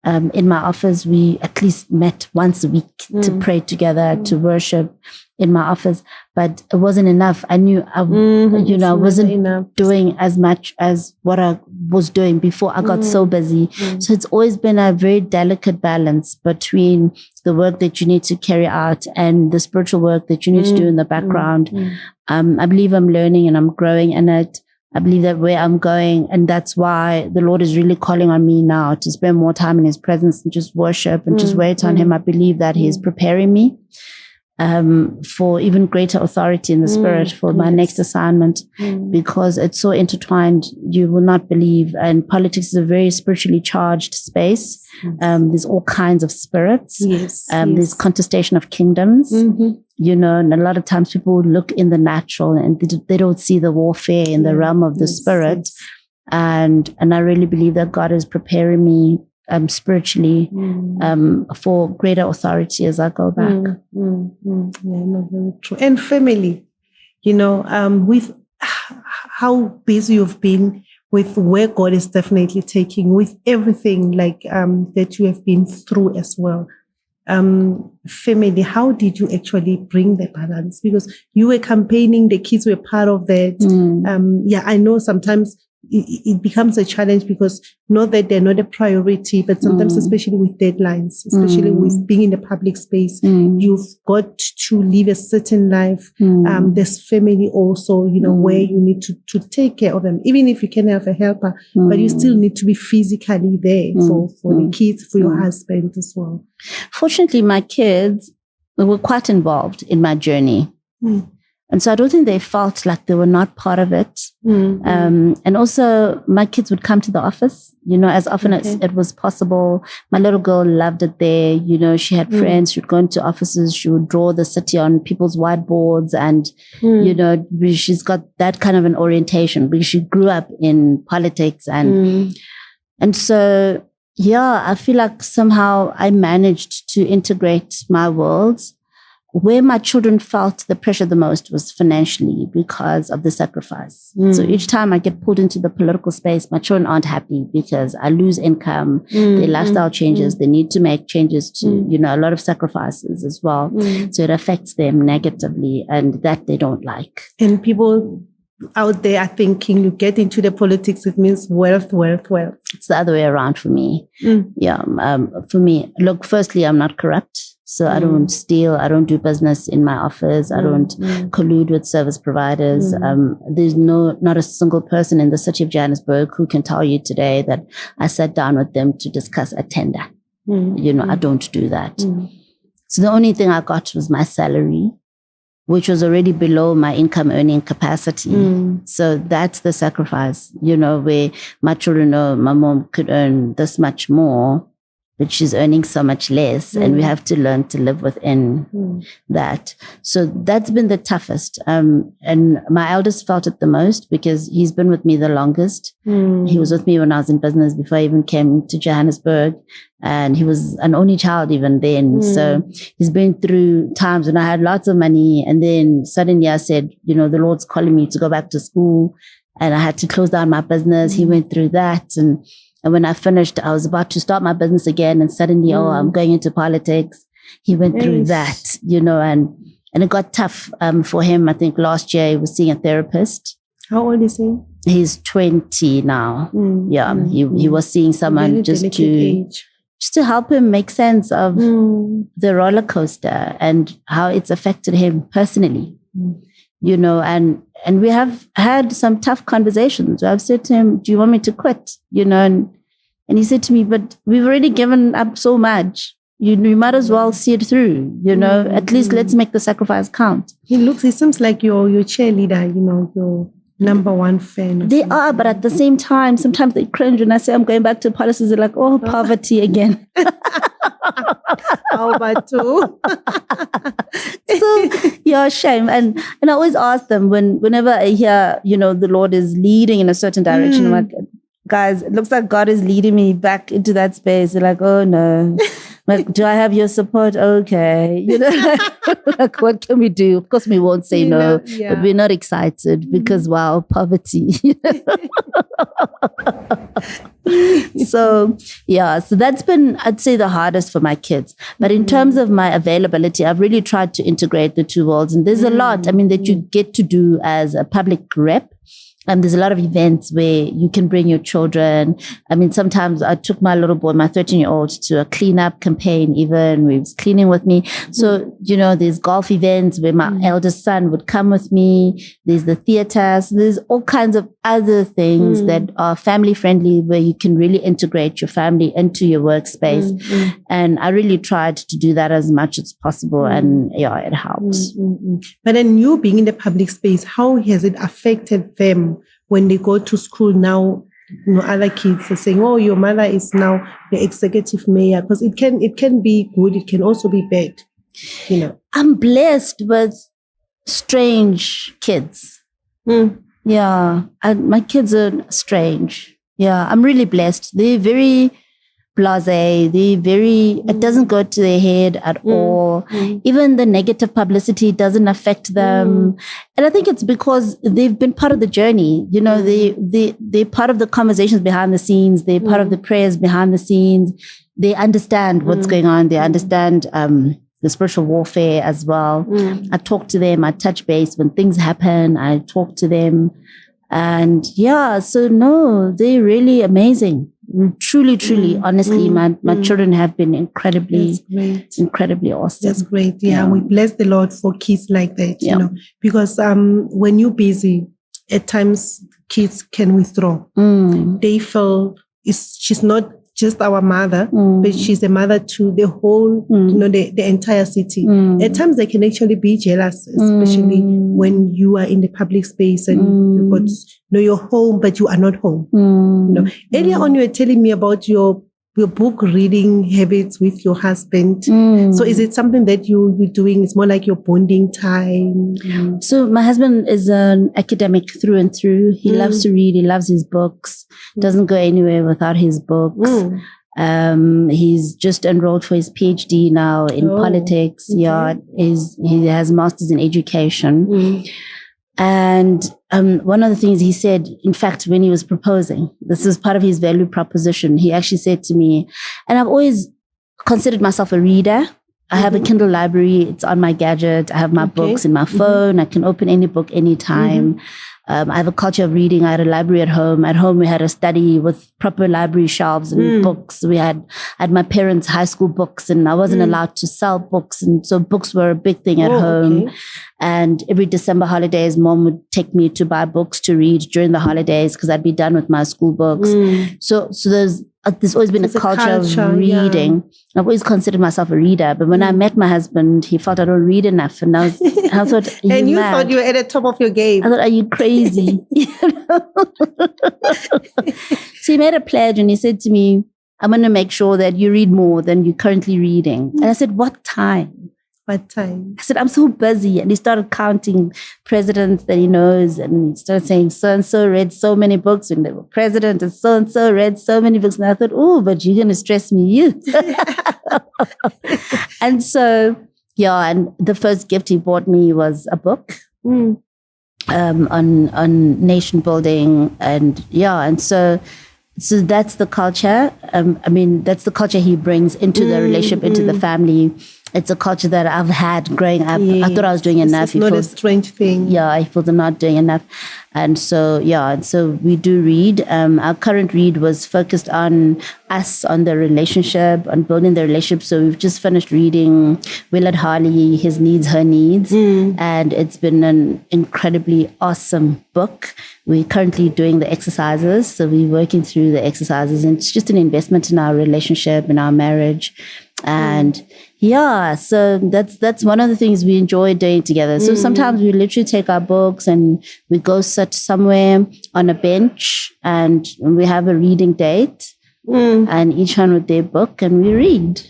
Speaker 2: In my office, we at least met once a week to pray together, to worship in my office, but it wasn't enough. I knew I wasn't doing as much as what I was doing before I got so busy. So it's always been a very delicate balance between the work that you need to carry out and the spiritual work that you need to do in the background. I believe I'm learning and I'm growing in it. I believe that where I'm going, and that's why the Lord is really calling on me now to spend more time in His presence and just worship and just wait on Him. I believe that He is preparing me for even greater authority in the Spirit for my next assignment, because it's so intertwined. You will not believe. And politics is a very spiritually charged space. There's all kinds of spirits. There's contestation of kingdoms. And a lot of times people look in the natural and they don't see the warfare in the realm of the spirit. And I really believe that God is preparing me spiritually for greater authority as I go back.
Speaker 1: Yeah, no, very true. And family, with how busy you've been with where God is definitely taking, with everything like that you have been through as well. Family, how did you actually bring the balance? Because you were campaigning, the kids were part of that. I know sometimes it becomes a challenge because not that they're not a priority, but sometimes, especially with deadlines, especially with being in the public space, you've got to live a certain life. There's family also, where you need to take care of them, even if you can have a helper, but you still need to be physically there for the kids, for your husband as well.
Speaker 2: Fortunately, my kids were quite involved in my journey. And so I don't think they felt like they were not part of it. And also my kids would come to the office, as often as it was possible. My little girl loved it there. She had friends. She would go into offices. She would draw the city on people's whiteboards. And, she's got that kind of an orientation because she grew up in politics. And so, I feel like somehow I managed to integrate my worlds. Where my children felt the pressure the most was financially because of the sacrifice. So each time I get pulled into the political space, my children aren't happy because I lose income, their lifestyle changes, they need to make changes to, a lot of sacrifices as well. So it affects them negatively, and that they don't like.
Speaker 1: And people out there are thinking you get into the politics, it means wealth.
Speaker 2: It's the other way around for me. For me, look, firstly, I'm not corrupt. So I don't steal. I don't do business in my office. I don't collude with service providers. There's not a single person in the city of Johannesburg who can tell you today that I sat down with them to discuss a tender. I don't do that. So the only thing I got was my salary, which was already below my income earning capacity. So that's the sacrifice, where my children know my mom could earn this much more, but she's earning so much less, and we have to learn to live within that. So that's been the toughest. And my eldest felt it the most because he's been with me the longest. He was with me when I was in business before I even came to Johannesburg. And he was an only child even then. So he's been through times when I had lots of money. And then suddenly I said, the Lord's calling me to go back to school. And I had to close down my business. He went through that. And when I finished, I was about to start my business again. And suddenly, I'm going into politics. He went through that, and it got tough for him. I think last year he was seeing a therapist.
Speaker 1: How old is he?
Speaker 2: He's 20 now. He was seeing someone just to help him make sense of the roller coaster and how it's affected him personally. And we have had some tough conversations. I've said to him, do you want me to quit? And he said to me, but we've already given up so much. You might as well see it through, at least let's make the sacrifice count. He
Speaker 1: seems like your cheerleader, your number one fan.
Speaker 2: They are, but at the same time, sometimes they cringe when I say I'm going back to policies. They're like, oh, poverty again.
Speaker 1: How about too?
Speaker 2: So, shame. And I always ask them whenever I hear, the Lord is leading in a certain direction, I'm like, guys, it looks like God is leading me back into that space. They're like, oh no. Like, do I have your support? Okay. Like, what can we do? Of course, we won't say no, but we're not excited because, wow, poverty. So that's been, I'd say, the hardest for my kids. But in terms of my availability, I've really tried to integrate the two worlds. And there's a lot, that you get to do as a public rep. There's a lot of events where you can bring your children. Sometimes I took my little boy, my 13-year-old, to a cleanup campaign even. He was cleaning with me. So, there's golf events where my eldest son would come with me. There's the theater. So there's all kinds of other things that are family friendly where you can really integrate your family into your workspace. And I really tried to do that as much as possible. And it helps.
Speaker 1: But then you being in the public space, how has it affected them? When they go to school now, other kids are saying, oh, your mother is now the executive mayor, because it can be good, it can also be bad,
Speaker 2: I'm blessed with strange kids. My kids are strange. I'm really blessed. They're very blasé. It doesn't go to their head at all. Even the negative publicity doesn't affect them. And I think it's because they've been part of the journey. You know, they're part of the conversations behind the scenes. They're part of the prayers behind the scenes. They understand what's going on. They understand the spiritual warfare as well. I talk to them. I touch base when things happen. I talk to them. And yeah, so no, they're really amazing. Truly, honestly, my children have been incredibly awesome.
Speaker 1: That's great. Yeah, we bless the Lord for kids like that, you know, because when you're busy, at times kids can withdraw. They feel she's not just our mother, but she's a mother to the whole, you know, the entire city. At times they can actually be jealous, especially when you are in the public space and you've got, you know, you're home, but you are not home. You know, earlier on you were telling me about your book reading habits with your husband. So is it something that you're doing? It's more like your bonding time?
Speaker 2: So my husband is an academic through and through. He loves to read. He loves his books. Doesn't go anywhere without his books. He's just enrolled for his PhD now in politics. Okay. Yeah, he has masters in education. And one of the things he said, in fact, when he was proposing, this is part of his value proposition. He actually said to me, and I've always considered myself a reader. I have a Kindle library. It's on my gadget. I have my books in my phone. I can open any book anytime. I have a culture of reading. I had a library at home. At home, we had a study with proper library shelves and books. I had my parents' high school books, and I wasn't allowed to sell books. And so books were a big thing at home. Okay. And every December holidays, Mom would take me to buy books to read during the holidays because I'd be done with my school books. So there's always been a culture of reading. Yeah. I've always considered myself a reader, but when I met my husband, he felt I don't read enough, and I thought,
Speaker 1: and you thought you were at the top of your game.
Speaker 2: I thought, are you crazy? So he made a pledge, and he said to me, "I'm going to make sure that you read more than you're currently reading." And I said, "What time?"
Speaker 1: What time?
Speaker 2: I said, "I'm so busy." And he started counting presidents that he knows. And he started saying, so-and-so read so many books when they were president, and so-and-so read so many books. And I thought, oh, but you're going to stress me, you. And so, yeah, and the first gift he bought me was a book on nation building. And yeah, and so that's the culture. That's the culture he brings into the relationship, into the family. It's a culture that I've had growing up. I thought I was doing enough.
Speaker 1: It's not a strange thing.
Speaker 2: Yeah, I feel I'm not doing enough. And so, we do read. Our current read was focused on us, on the relationship, on building the relationship. So we've just finished reading Willard Harley, His Needs, Her Needs. And it's been an incredibly awesome book. We're currently doing the exercises. So we're working through the exercises. And it's just an investment in our relationship, in our marriage. And so that's one of the things we enjoy doing together. So sometimes we literally take our books and we go sit somewhere on a bench and we have a reading date and each one with their book and we read.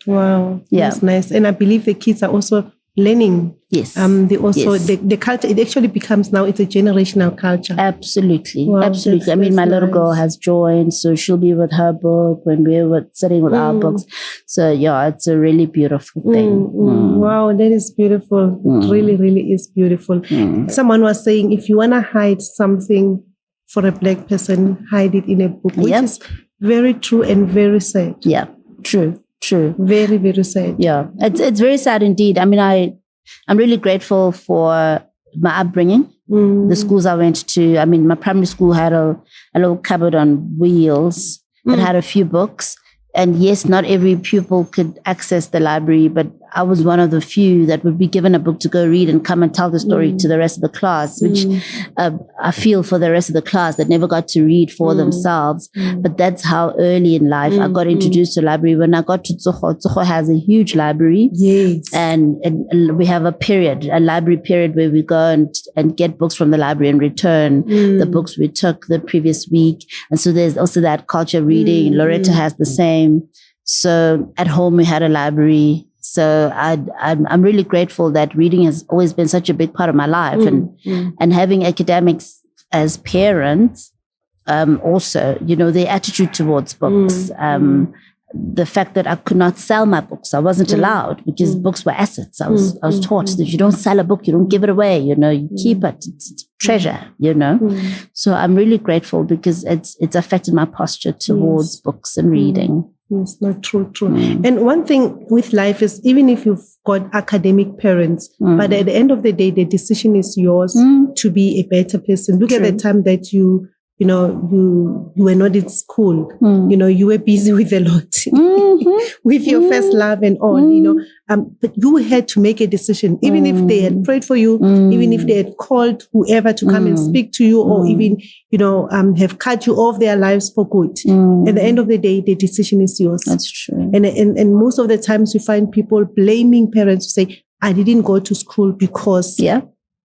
Speaker 1: Wow. Yeah. That's nice. And I believe the kids are also learning.
Speaker 2: Yes.
Speaker 1: They also the culture, it actually becomes now, it's a generational culture.
Speaker 2: Absolutely. Wow, absolutely. My little girl has joined, so she'll be with her book when we're sitting with our books. So yeah, it's a really beautiful thing.
Speaker 1: Wow, that is beautiful. It really, really is beautiful. Someone was saying, if you want to hide something for a Black person, hide it in a book, which is very true and very sad.
Speaker 2: Yeah, true.
Speaker 1: Very, very sad.
Speaker 2: Yeah, it's very sad indeed. I'm really grateful for my upbringing, the schools I went to. My primary school had a little cupboard on wheels that had a few books. And yes, not every pupil could access the library, but I was one of the few that would be given a book to go read and come and tell the story to the rest of the class, which I feel for the rest of the class that never got to read for themselves. But that's how early in life I got introduced to library. When I got to Tsogo has a huge library.
Speaker 1: Yes.
Speaker 2: And we have a library period where we go and get books from the library and return the books we took the previous week. And so there's also that culture of reading. Loretta has the same. So at home we had a library. So I'm really grateful that reading has always been such a big part of my life, and having academics as parents, also, their attitude towards books. The fact that I could not sell my books, I wasn't allowed because books were assets. I was taught that you don't sell a book, you don't give it away, you keep it, it's treasure, So I'm really grateful because it's affected my posture towards books and reading.
Speaker 1: It's not true. And one thing with life is, even if you've got academic parents, but at the end of the day, the decision is yours to be a better person. Look at the time that you were not in school. You were busy with a lot, with your first love and all, but you had to make a decision, even if they had prayed for you, even if they had called whoever to come and speak to you, or even, have cut you off their lives for good. At the end of the day, the decision is yours.
Speaker 2: That's true.
Speaker 1: And most of the times you find people blaming parents who say, I didn't go to school because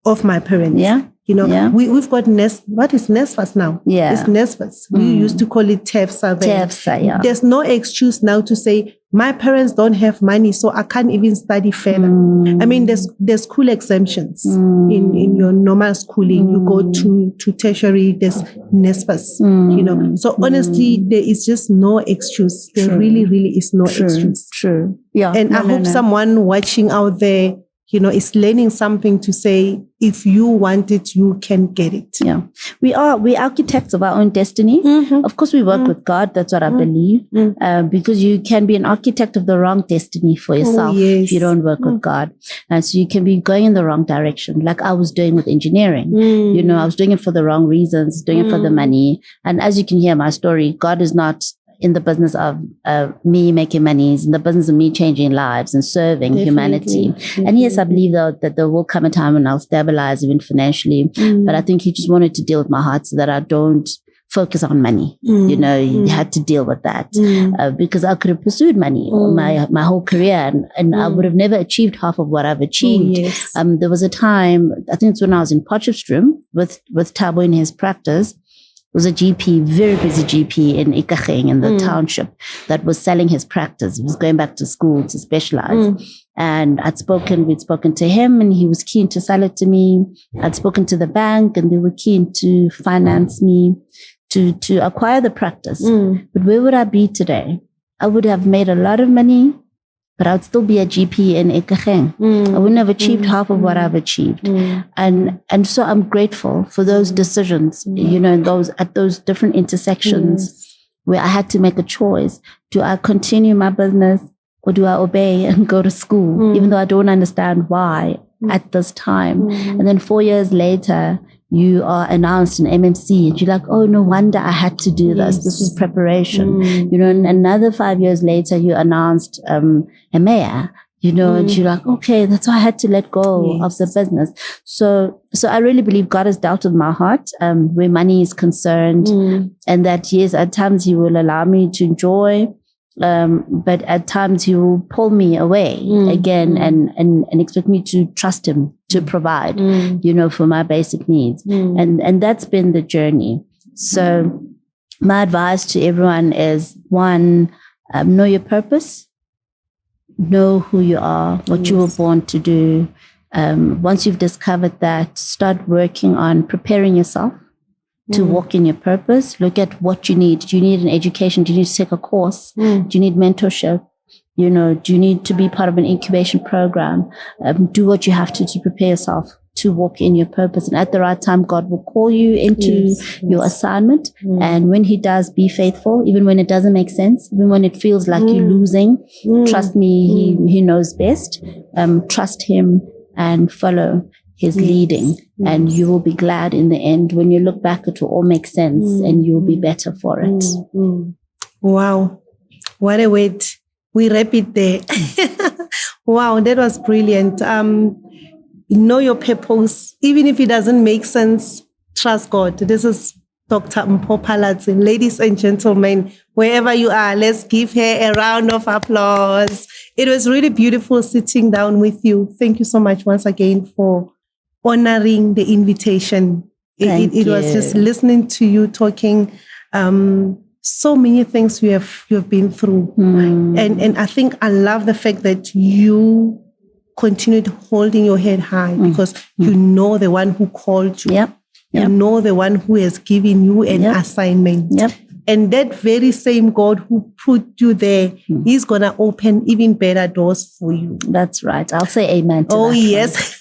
Speaker 1: of my parents. We've got what is NSFAS now? It's NSFAS. We used to call it TEFSA then.
Speaker 2: TEFSA,
Speaker 1: There's no excuse now to say, my parents don't have money, so I can't even study further. I mean, there's school exemptions in your normal schooling. You go to tertiary, there's NSFAS, So honestly, there is just no excuse. There really, really is no excuse.
Speaker 2: True. Yeah.
Speaker 1: And I hope someone watching out there, is learning something to say, if you want it, you can get it.
Speaker 2: Yeah. We're architects of our own destiny. Of course, we work with God. That's what I believe. Because you can be an architect of the wrong destiny for yourself if you don't work with God. And so you can be going in the wrong direction, like I was doing with engineering. I was doing it for the wrong reasons, doing it for the money. And as you can hear my story, God is not in the business of me making money. He's in the business of me changing lives and serving humanity. And yes, I believe that there will come a time when I'll stabilize even financially. But I think he just wanted to deal with my heart so that I don't focus on money. He had to deal with that because I could have pursued money my whole career and I would have never achieved half of what I've achieved. There was a time, I think it's when I was in Potchefstroom with Thabo in his practice. Was a GP, very busy GP in Ikageng in the township that was selling his practice. He was going back to school to specialize. And we'd spoken to him and he was keen to sell it to me. I'd spoken to the bank and they were keen to finance me to acquire the practice. But where would I be today? I would have made a lot of money, but I would still be a GP in Ikageng. I wouldn't have achieved half of what I've achieved. And so I'm grateful for those decisions, at those different intersections where I had to make a choice. Do I continue my business or do I obey and go to school, even though I don't understand why at this time? And then 4 years later, you are announced in MMC and you're like, oh, no wonder I had to do this. This was preparation. And another 5 years later, you announced a mayor, and you're like, okay, that's why I had to let go of the business. So I really believe God has dealt with my heart where money is concerned, and that, yes, at times he will allow me to enjoy, but at times he will pull me away again and expect me to trust him to provide, for my basic needs. And that's been the journey. So my advice to everyone is, one, know your purpose, know who you are, what you were born to do. Once you've discovered that, start working on preparing yourself to walk in your purpose. Look at what you need. Do you need an education? Do you need to take a course? Do you need mentorship? Do you need to be part of an incubation program? Do what you have to prepare yourself to walk in your purpose. And at the right time, God will call you into your assignment. And when he does, be faithful, even when it doesn't make sense, even when it feels like you're losing. Trust me, he knows best. Trust him and follow his leading. And you will be glad in the end. When you look back, it will all make sense and you'll be better for it.
Speaker 1: Wow. What a word. We wrap it there. Wow, that was brilliant. Know your purpose. Even if it doesn't make sense, trust God. This is Dr. Mpho Phalatse. Ladies and gentlemen, wherever you are, let's give her a round of applause. It was really beautiful sitting down with you. Thank you so much once again for honoring the invitation. It was just listening to you talking. So many things you have been through. And I think I love the fact that you continued holding your head high because you know the one who called you. you know the one who has given you an assignment.
Speaker 2: Yep.
Speaker 1: And that very same God who put you there, He's going to open even better doors for you.
Speaker 2: That's right. I'll say amen to that.
Speaker 1: Oh, yes.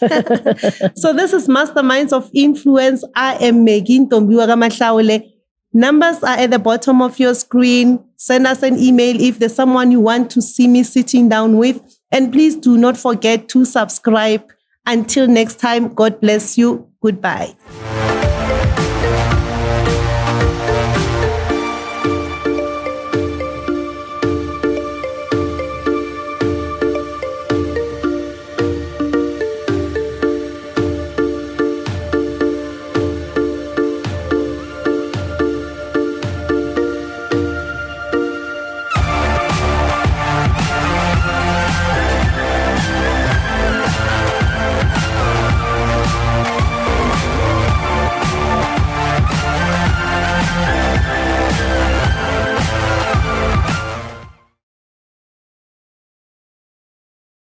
Speaker 1: So this is Masterminds of Influence. I am Maggie Mahlaule. Numbers are at the bottom of your screen. Send us an email if there's someone you want to see me sitting down with. And please do not forget to subscribe. Until next time, God bless you. Goodbye.